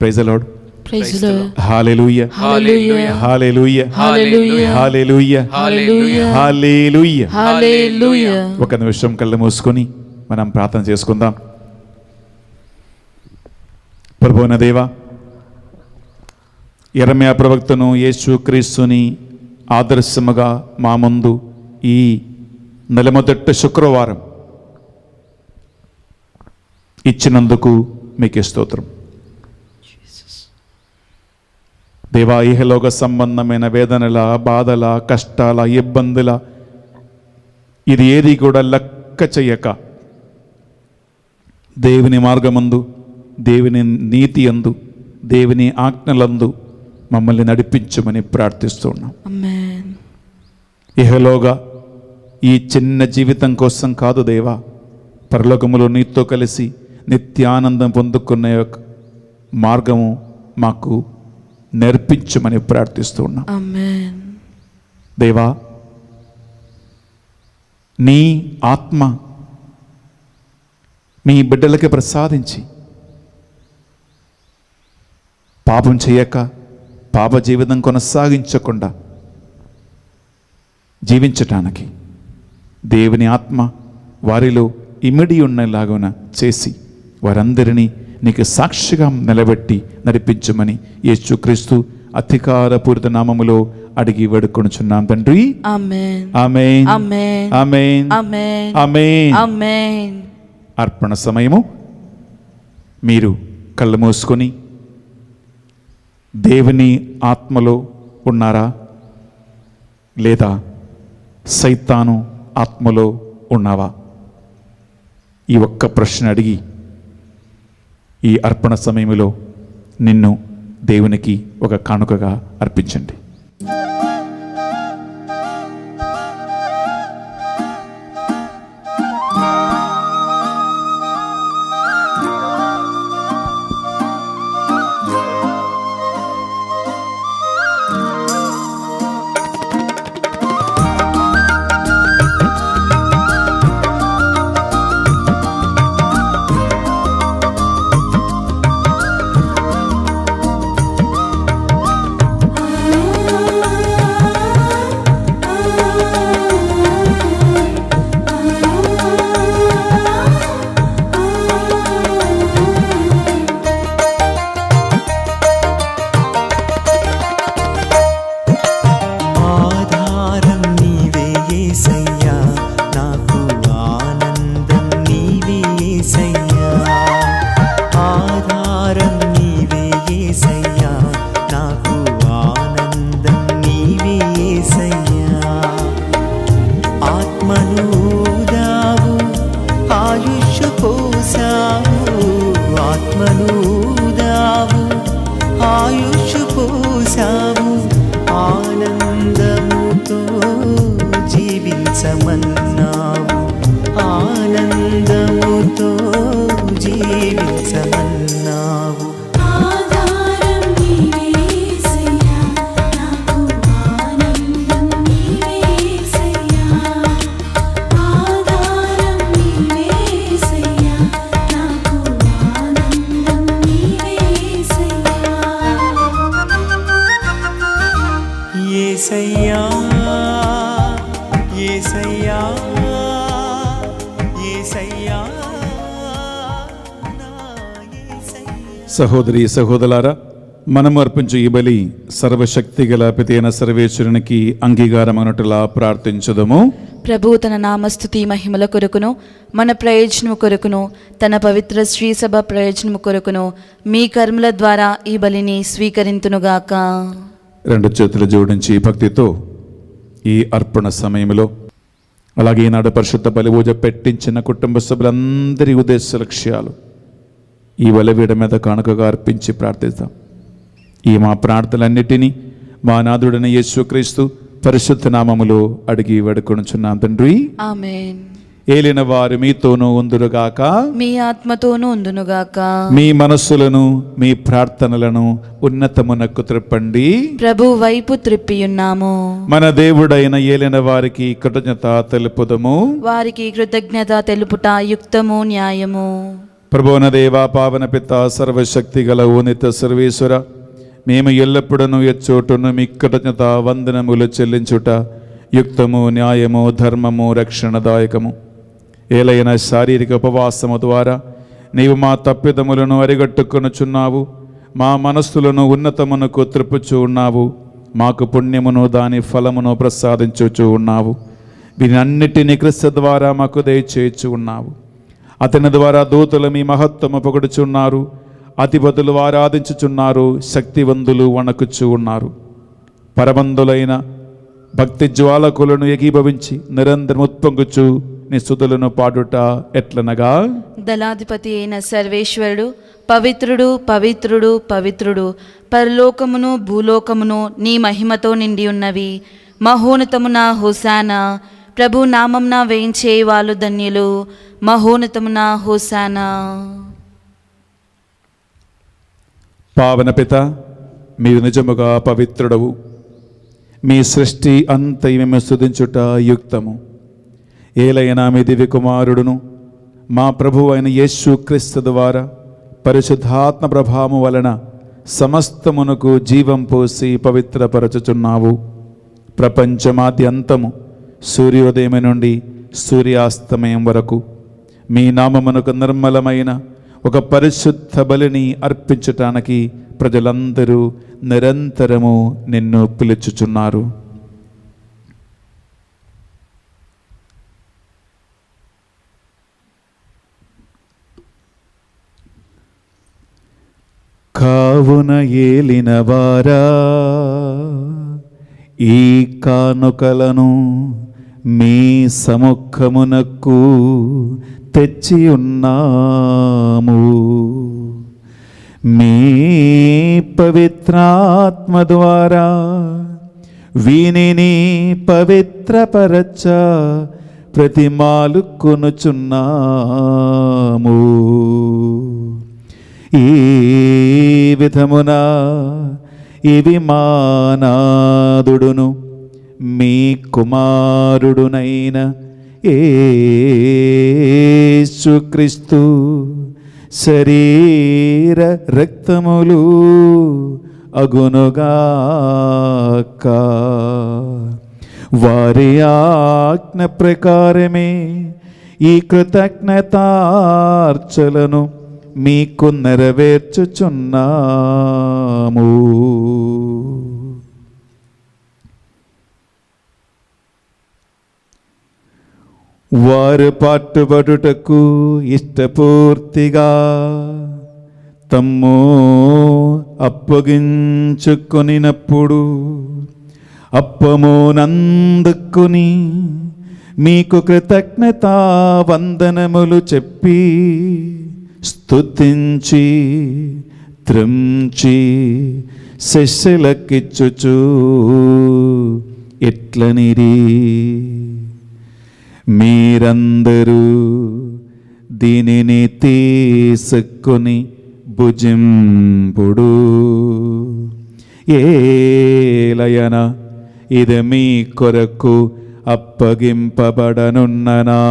Praise the lord. Praise the Lord. Hallelujah, Hallelujah. Hallelujah, Hallelujah. Hallelujah, Hallelujah. Hallelujah. Hallelujah. ఒక నిమిషం కళ్ళు మూసుకొని మనం ప్రార్థన చేసుకుందాం. ప్రభువైన దేవా, యెరెమయా ప్రవక్తను, యేసుక్రీస్తుని ఆదర్శముగా మా ముందు ఈ నెలమొదటి శుక్రవారం ఇచ్చినందుకు మీకే స్తోత్రం. దేవా, ఇహలోక సంబంధమైన వేదనల, బాధల, కష్టాల, ఇబ్బందుల, ఇది ఏది కూడా లెక్క చెయ్యక దేవుని మార్గమందు, దేవుని నీతి అందు, దేవుని ఆజ్ఞలందు మమ్మల్ని నడిపించమని ప్రార్థిస్తున్నాం. Amen. ఇహలోగా ఈ చిన్న జీవితం కోసం కాదు దేవా, పరలోకములో నీతో కలిసి నిత్యానందం పొందుకునే మార్గము మాకు నేర్పించమని ప్రార్థిస్తున్నాం. Amen. దేవా, నీ ఆత్మ మీ బిడ్డలకి ప్రసాదించి పాపం చేయక, పాప జీవితం కొనసాగించకుండా జీవించటానికి దేవుని ఆత్మ వారిలో ఇమిడి ఉన్నలాగున చేసి వారందరినీ నీకు సాక్షిగా నిలబెట్టి నడిపించమని యేసుక్రీస్తు అధికారపూరిత నామములో అడిగి వేడుకొనుచున్నాం తండ్రి. ఆమేన్. ఆమేన్. ఆమేన్. ఆమేన్. ఆమేన్. ఆమేన్. ఆమేన్. అర్పణ సమయము. మీరు కళ్ళు మూసుకొని దేవుని ఆత్మలో ఉన్నారా లేదా సైతాను ఆత్మలో ఉన్నావా? ఈ ఒక్క ప్రశ్న అడిగి ఈ అర్పణ సమయంలో నిన్ను దేవునికి ఒక కానుకగా అర్పించండి. ఆధారం నీవే యేసయ్యా, నాకు ఆనందం నీవే యేసయ్యా. ఆధారం నీవే యేసయ్యా, నాకు ఆనందం నీవే యేసయ్యా. ఆత్మను దావు ఆయుష్ పోసావు, ఆత్మను దావు ఆయుష్ పోసావు. ఆనందముతో జీవించమన్నావు, ఆనందముతో జీవించమన్నావు. ఆధారం నీవే యేసయ్యా, నాకు ఆనందం నీవే యేసయ్యా. ఆధారం నీవే యేసయ్యా, నాకు ఆనందం నీవే యేసయ్యా. యేసయ్యా, యేసయ్యా, యేసయ్యా, నా యేసయ్యా. సహోదరి సహోదరులారా, మనము అర్పించు ఈ బలి సర్వశక్తి గల పితైన సర్వేశ్వరునికి అంగీకారమనుటలా ప్రార్థించుదము. ప్రభు తన నామస్తుతి మహిమల కొరకును మన ప్రయోజనము కొరకును తన పవిత్ర శ్రీసభ ప్రయోజనము కొరకును మీ కర్మల ద్వారా ఈ బలిని స్వీకరింతునుగాక. రెండు చేతులు జోడించి భక్తితో ఈ అర్పణ సమయంలో, అలాగే ఈనాడు పరిశుద్ధ బలిపూజ పెట్టించిన కుటుంబ సభ్యులందరి ఉద్దేశ లక్ష్యాలు ఈ బలిపీఠం మీద కానుకగా అర్పించి ప్రార్థిద్దాం. ఈ మా ప్రార్థనలన్నిటినీ మా నాథుడైన యేసుక్రీస్తు పరిశుద్ధ నామములో అడిగి వేడుకొనుచున్నాం తండ్రి. ఆమేన్. ఏలిన వారు మీతోనూ ఉందురుగాక, మీ ఆత్మతోనూ ఉందునుగాక. మీ మనస్సులను మీ ప్రార్థనలను ఉన్నతమునకు త్రిప్పండి. ప్రభు వైపు త్రిప్పియున్నాము. మన దేవుడైన ఏలిన వారికి కృతజ్ఞత తెలుపుదము. వారికి కృతజ్ఞత తెలుపుట యుక్తము న్యాయము. ప్రభువున దేవా, పావన పిత, సర్వశక్తి గల ఉన్నత సర్వేశ్వర, మేము ఎల్లప్పుడూ ఎచ్చోటును మీ కృతజ్ఞత వందనములు చెల్లించుట యుక్తము న్యాయము ధర్మము రక్షణదాయకము. ఏలైన శారీరక ఉపవాసము ద్వారా నీవు మా తప్పిదములను అరిగట్టుకొనుచున్నావు, మా మనస్సులను ఉన్నతమునకు త్రిప్పుచూ ఉన్నావు, మాకు పుణ్యమును దాని ఫలమును ప్రసాదించుచూ ఉన్నావు. వీటన్నిటినీ క్రీస్తు ద్వారా మాకు దయచేయచ్చు ఉన్నావు. అతని ద్వారా దూతలు మీ మహత్వము పొగడుచున్నారు, అతిపతులు ఆరాధించుచున్నారు, శక్తివంతులు వణకుచూ ఉన్నారు. పరబంధులైన భక్తి జ్వాలకులను ఏకీభవించి నిరంతరం ఉత్పొంగుచు నీ స్తుతులను పాడుట ఎట్లనగా, దళాధిపతి అయిన సర్వేశ్వరుడు పవిత్రుడు పవిత్రుడు పవిత్రుడు, పరలోకమును భూలోకమును నీ మహిమతో నిండి ఉన్నవి. మహోన్నతమున హోసానా, ప్రభు నామమున వేయించే వాళ్ళు ధన్యులు. మహోన్నతమున హోసానా. పావన పిత, మీరు నిజముగా పవిత్రుడవు. మీ సృష్టి అంతయు మేము స్తుతించుట యుక్తము. ఏలైనా మీ దివ్య కుమారుడును మా ప్రభువు అయిన యేసు క్రీస్తు ద్వారా పరిశుద్ధాత్మ ప్రభావము వలన సమస్తమునకు జీవం పోసి పవిత్రపరచుచున్నావు. ప్రపంచమాద్యంతము సూర్యోదయం నుండి సూర్యాస్తమయం వరకు మీ నామమునకు నిర్మలమైన ఒక పరిశుద్ధ బలిని అర్పించటానికి ప్రజలందరూ నిరంతరము నిన్ను పిలుచుచున్నారు. కావున ఏలినవారా, ఈ కానుకలను మీ సముఖమునకు తెచ్చి ఉన్నాము. మీ పవిత్రాత్మ ద్వారా వీనిని పవిత్రపరచ ప్రతిమాలు కొనుచున్నాము. ఈ విధమున ఇవి మా నాదుడును మీ కుమారుడునైన యేసుక్రీస్తు శరీర రక్తములు అగునుగాక. వారి ఆజ్ఞ ప్రకారమే ఈ కృతజ్ఞతార్చలను మీకు నెరవేర్చుచున్నాము. వారు పాటుపడుటకు ఇష్టపూర్తిగా తమ్ము అప్పగించుకొనినప్పుడు అప్పమునందుకొని మీకు కృతజ్ఞతా వందనములు చెప్పి స్తుతించి త్రుంచి శిష్యులకిచ్చుచు ఇట్లనిరి, మీరందరూ దీనిని తీసుకొని భుజింపుడు. ఏలయన ఇది మీ కొరకు అప్పగింపబడనున్న నా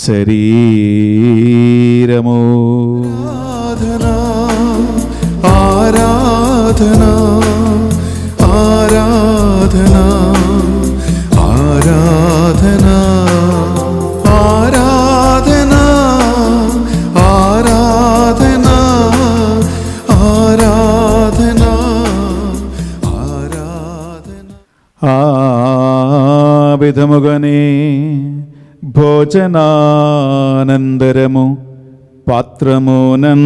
శరీరము. ఆరాధనా ఆరాధనా ఆరాధనా ఆరాధనా ఆరాధనా ఆరాధనా ఆరాధనా. ఆ విధముగానే భోజనానందరము పాత్రమునందుకొని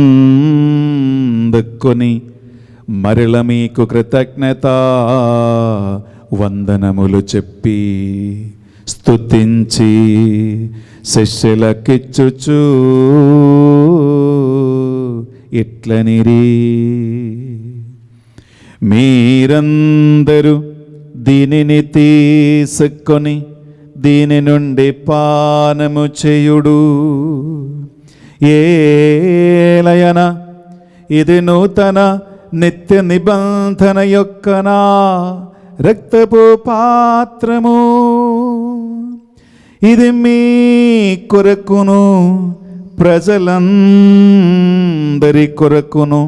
మరల మీకు కృతజ్ఞత వందనములు చెప్పి స్తుతించి శిష్యులకిచ్చుచు ఇట్లనిరి, మీరందరూ దీనిని తీసుకొని దీని నుండి పానము చేయుడు. ఏలయన ఇది నూతన నిత్య నిబంధన యొక్క నా రక్తపు పాత్రము. ఇది మీ కొరకును ప్రజలందరి కొరకును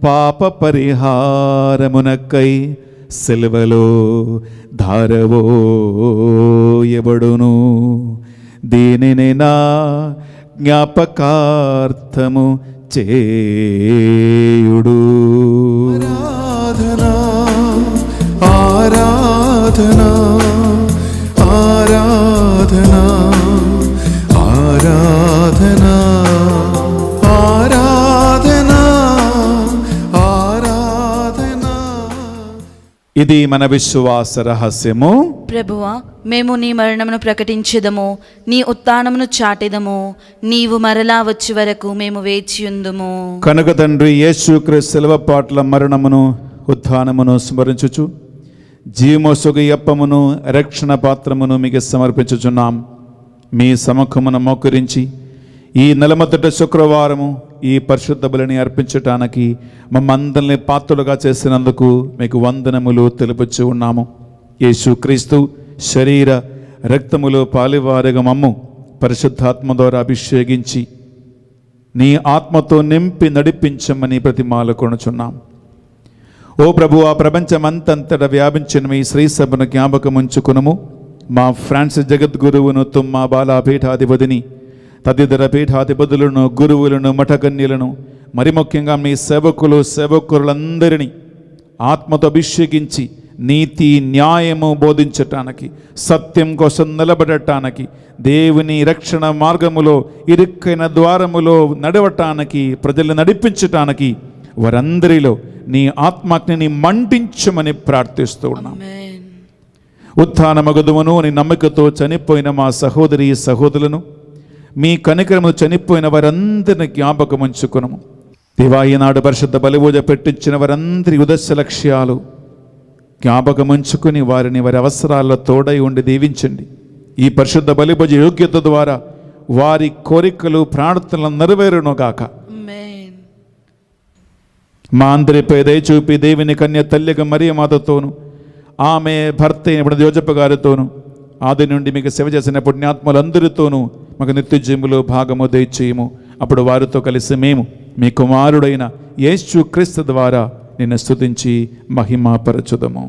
పాప పరిహారమునకై సిలువలో ధారవోయబడును. దీనిని నా జ్ఞాపకార్థము చేయుడు. ఆరాధనా ఆరాధనా ఆరాధనా ఆరాధనా ఆరాధనా ఆరాధనా. ఇది మన విశ్వాస రహస్యము. ప్రభువా, మేము నీ మరణమును ప్రకటించెదము, నీ ఉత్థానమును చాటెదము. నీవు మరలా వచ్చి వరకు మేము వేచియుందుము. కనుక తండ్రి యేసుక్రీస్తు శిలువ పాటల మరణమును ఉత్థానమును స్మరించుచు జీవమోసుగు అప్పమును రక్షణ పాత్రమును మీకు సమర్పించుచున్నాం. మీ సముఖమును మోకరించి ఈ నెలమొదటి శుక్రవారము ఈ పరిశుద్ధ బలిని అర్పించటానికి మమ్మందరిని పాత్రులుగా చేసినందుకు మీకు వందనములు తెలుపుచు ఉన్నాము. యేసుక్రీస్తు శరీర రక్తములో పాలివారిగా మమ్ము పరిశుద్ధాత్మ ద్వారా అభిషేకించి నీ ఆత్మతో నింపి నడిపించమని ప్రతిమాలు కొనుచున్నాం. ఓ ప్రభు, ఆ ప్రపంచమంతంతట వ్యాపించిన మీ శ్రీ సభను జ్ఞాపకం ఉంచుకునము. మా ఫ్రాన్సిస్ జగద్గురువును తుమ్మా బాలాపీఠాధిపతిని తదితర పీఠాధిపతులను గురువులను మఠకన్యలను మరి ముఖ్యంగా మీ సేవకులందరినీ ఆత్మతో అభిషేకించి నీతి న్యాయము బోధించటానికి, సత్యం కోసం నిలబడటానికి, దేవుని రక్షణ మార్గములో ఇరుక్కైన ద్వారములో నడవటానికి, ప్రజలను నడిపించటానికి వారందరిలో నీ ఆత్మాగ్నిని మండించమని ప్రార్థిస్తూ ఉన్నాం. ఆమేన్. ఉత్థానమగుదుమును అని నమ్మకతో చనిపోయిన మా సహోదరి సహోదరులను, మీ కనికరము చనిపోయిన వారందరిని జ్ఞాపకం ఉంచుకునము. దేవా, ఈనాడు పరిశుద్ధ బలిపూజ పెట్టించిన వారందరి ఉద్దేశ లక్ష్యాలు జ్ఞాపకం ఉంచుకుని వారిని వారి అవసరాల్లో తోడై ఉండి దీవించండి. ఈ పరిశుద్ధ బలిపూజ యోగ్యత ద్వారా వారి కోరికలు ప్రార్థనలు నెరవేరునుగాక. ఆమేన్. మా అందరిపై దయచూపి దేవుని కన్య తల్లిగా మరియ మాతతోను, ఆమె భర్త అయిన యోజప్ప గారితోను, ఆది నుండి మీకు సేవ చేసిన పుణ్యాత్మలందరితోనూ మాకు నిత్యజీవులో భాగము దయచేయము. అప్పుడు వారితో కలిసి మేము మీ కుమారుడైన యేసు క్రీస్తు ద్వారా నిన్ను స్తుతించి మహిమాపరచుదము.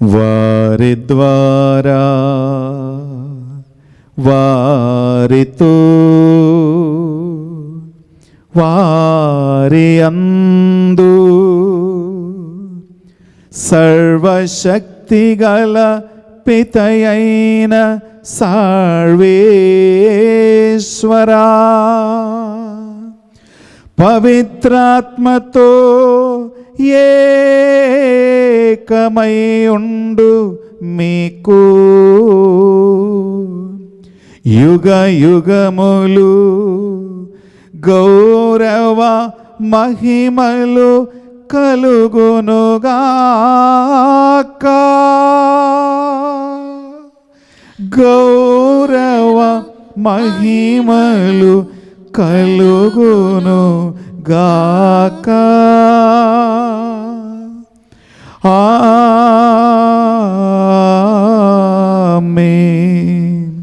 వారి ద్వారా వారితో వారి అందు సర్వశక్తిగల పితయైన సర్వేశ్వరా, పవిత్రాత్మతో ఏకమై ఉండు మీకు యుగ యుగములు గౌరవ మహిమలు కలుగునుగాక. గౌరవ మహిమలు కలుగునుగాక. ఆమేన్.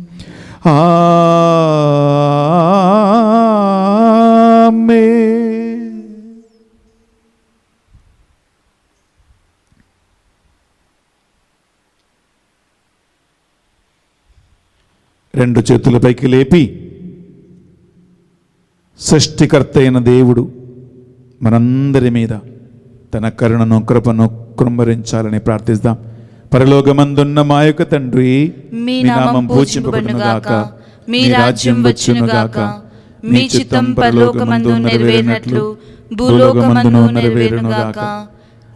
ఆమేన్. రెండు చేతుల పైకి లేపి సృష్టికర్త అయిన దేవుడు మనందరి మీద తన కరుణను కృపను కృంభరించాలని ప్రార్థిస్తాం. పరలోకమందున్న మా యొక్క తండ్రి, మీ నామం పూజింపబడునుగాక, మీ రాజ్యం వచ్చునుగాక, మీ చిత్తం పరలోకమందు నెరవేరినట్లు భూలోకమందు నెరవేరునుగాక.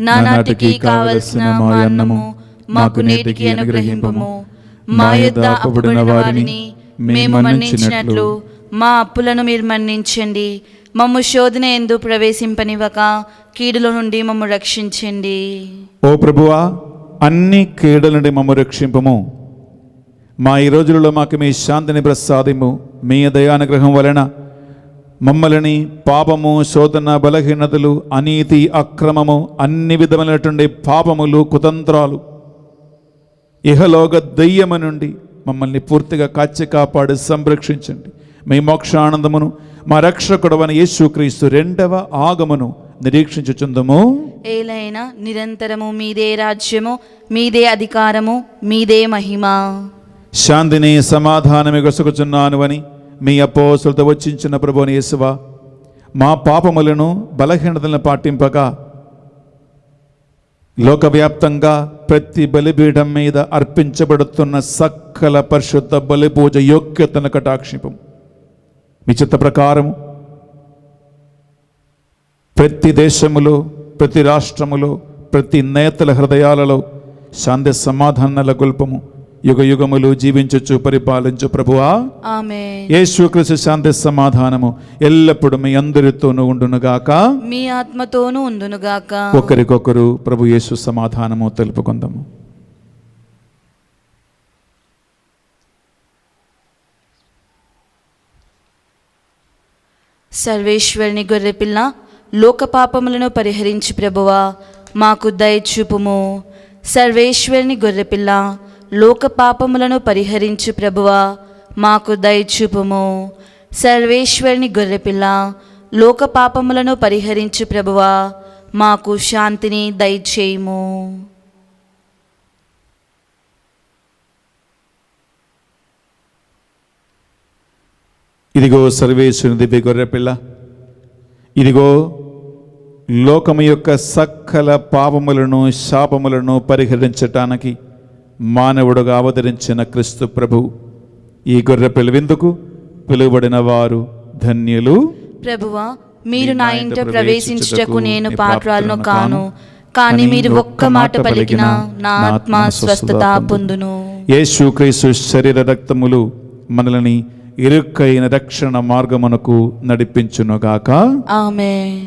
నానాటికి కావలసిన మా అన్నము మాకు నేటికి అనుగ్రహింపము. మా యొద్ద అప్పుబడిన వారిని మేము మన్నించినట్లు మా అప్పులను మీరు మన్నించండి. మమ్ము శోధన యందు ప్రవేశింపనివ్వక కీడుల నుండి మమ్ము రక్షించండి. ఓ ప్రభువా, అన్ని కీడుల నుండి మమ్ము రక్షింపము. మా ఈ రోజులలో మాకు మీ శాంతిని ప్రసాదిము. మీ దయానుగ్రహం వలన మమ్మల్ని పాపము, శోధన, బలహీనతలు, అనీతి, అక్రమము, అన్ని విధములైనటువంటి పాపములు, కుతంత్రాలు, ఇహలోక దయ్యము నుండి మమ్మల్ని పూర్తిగా కాచి కాపాడి సంరక్షించండి. మీ మోక్షానందమును మా రక్షకుడవైన యేసుక్రీస్తు రెండవ ఆగమను నిరీక్షించుచుందుము. ఏలైనా నిరంతరము మీదే రాజ్యము, మీదే అధికారము, మీదే మహిమ. శాంతిని సమాధానమే గొసుకుచున్నాను అని మీ అపోస్తులతో వచ్చించిన ప్రభువుని యేసువా, మా పాపములను బలహీనతలను పాటింపక లోకవ్యాప్తంగా ప్రతి బలిపీఠం మీద అర్పించబడుతున్న సకల పరిశుద్ధ బలిపూజ యోగ్యతను కటాక్షింపం. మీ చిత్త ప్రకారము ప్రతి దేశములో, ప్రతి రాష్ట్రములో, ప్రతి నేతల హృదయాలలో శాంతి సమాధానాల గొల్పము. యుగ యుగములు జీవించచ్చు పరిపాలించు ప్రభువా. ఆమేన్. యేసుక్రీస్తు శాంతి సమాధానము ఎల్లప్పుడూ మీ అందరితోనూ ఉండునుగాక, మీ ఆత్మతోనూ ఉండునుగాక. ఒకరికొకరు ప్రభు యేసు సమాధానము తెలుపుకుందాము. సర్వేశ్వరుని గొర్రెపిల్ల, లోక పాపములను పరిహరించి ప్రభువా మాకు దయచూపుము. సర్వేశ్వరుని గొర్రెపిల్ల, లోక పాపములను పరిహరించి ప్రభువా మాకు దయచూపుము. సర్వేశ్వరుని గొర్రెపిల్ల, లోక పాపములను పరిహరించి ప్రభువా మాకు శాంతిని దయచేయుము. ఇదిగో సర్వేశ్వరుని దివ్య గొర్రెపిల్ల, ఇదిగో లోకము యొక్క సకల పాపములను శాపములను పరిహరించటానికి మానవుడుగా అవతరించిన క్రీస్తు ప్రభు. ఈ గొర్రెపిల్ల విందుకు పిలువబడిన వారు ధన్యులు. ప్రభువా, మీరు నా ఇంట ప్రవేశించుటకు నేను పాత్రులను కాను, కానీ మీరు ఒక్క మాట పలికినా నా ఆత్మ స్వస్థత పొందును. యేసు క్రీస్తు శరీర రక్తములు మనల్ని ఇరుక్కైన రక్షణ మార్గమునకు నడిపించునుగాక. ఆమేన్.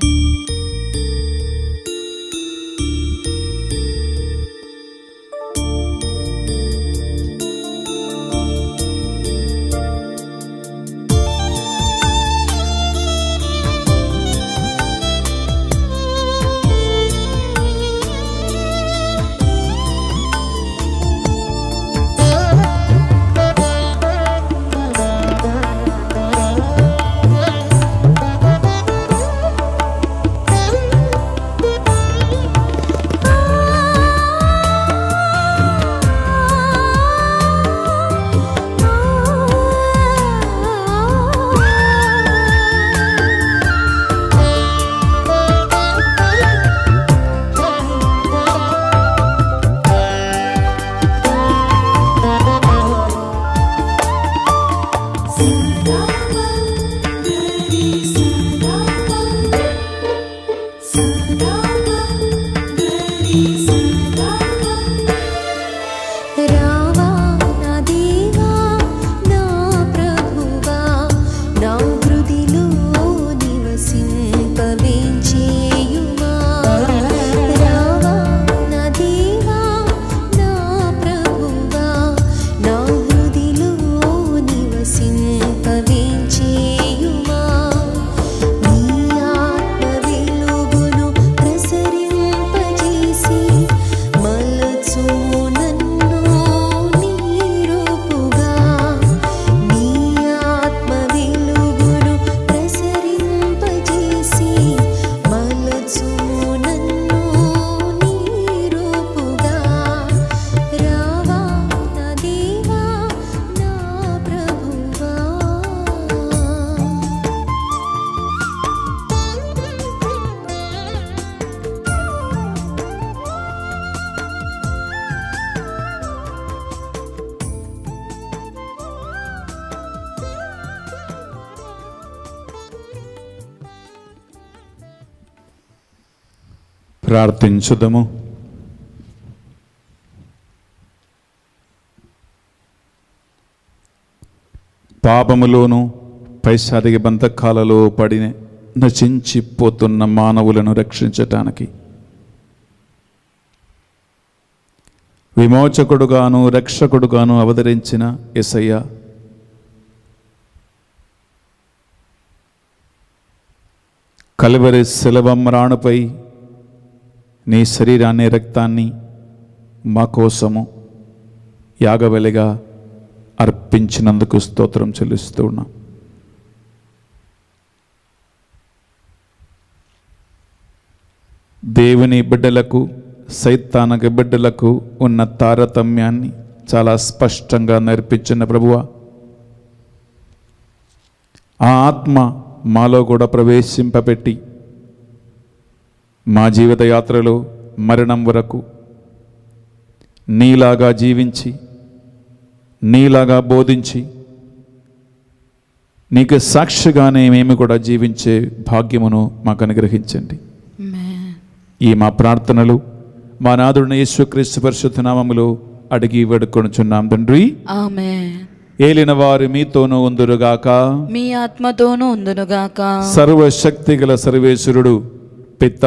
ప్రార్థించుదము. పాపములోను పైశాచిక బంధకాలలో పడి నశించిపోతున్న మానవులను రక్షించటానికి విమోచకుడుగాను రక్షకుడుగాను అవతరించిన యేసయ్య, కల్వరి శిలువ మ్రాణుపై నీ శరీరాన్ని రక్తాన్ని మా కోసము యాగబలిగా అర్పించినందుకు స్తోత్రం చెల్లిస్తూ ఉన్నాం. దేవుని బిడ్డలకు సైతానక బిడ్డలకు ఉన్న తారతమ్యాన్ని చాలా స్పష్టంగా నేర్పించిన ప్రభువా, ఆ ఆత్మ మాలో కూడా ప్రవేశింపబెట్టి మా జీవిత యాత్రలో మరణం వరకు నీలాగా జీవించి నీలాగా బోధించి నీకు సాక్షిగానే మేము కూడా జీవించే భాగ్యమును మాకు అనుగ్రహించండి. ఈ మా ప్రార్థనలు మా నాథుడైన యేసుక్రీస్తు పరిశుద్ధ నామములో అడిగి వేడుకొనుచున్నాం తండ్రి. ఆమేన్. ఏలిన వారు మీతోనూ ఉందురుగాక, మీ ఆత్మతోనూ ఉందునుగాక. సర్వశక్తి గల సర్వేశ్వరుడు పిత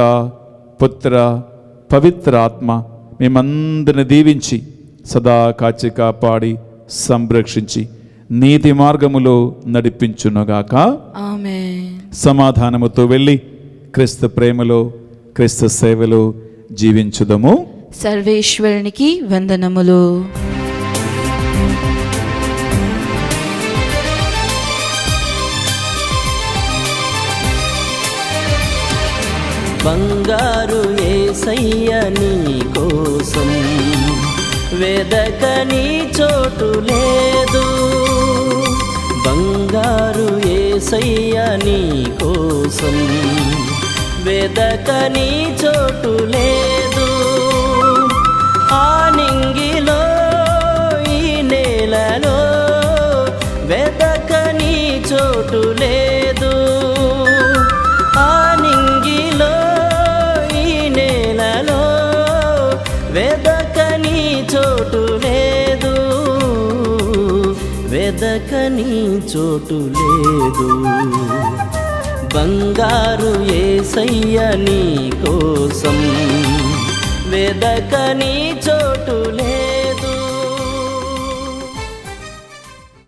పుత్ర పవిత్ర ఆత్మ మేమందరిని దీవించి సదా కాచి కాపాడి సంరక్షించి నీతి మార్గములో నడిపించునుగాక. ఆమేన్. సమాధానముతో వెళ్ళి క్రీస్తు ప్రేమలో క్రీస్తు సేవలో జీవించుదము. సర్వేశ్వరునికి వందనములు. బంగారు యేసయ్య నీ కోసం వెదకని చోటు లేదు. బంగారు యేసయ్య నీ కోసం వెదకని చోటు లేదు. ఆ నింగిలో ఈ నేలలో వెదకని చోటు లేదు. ఆ నింగిలో ఈ నేలలో వెదకని చోటు లేదు. వెదకని చోటు లేదు. బంగారు యేసయ్య నీ కోసం వెదకని చోటు లేదు.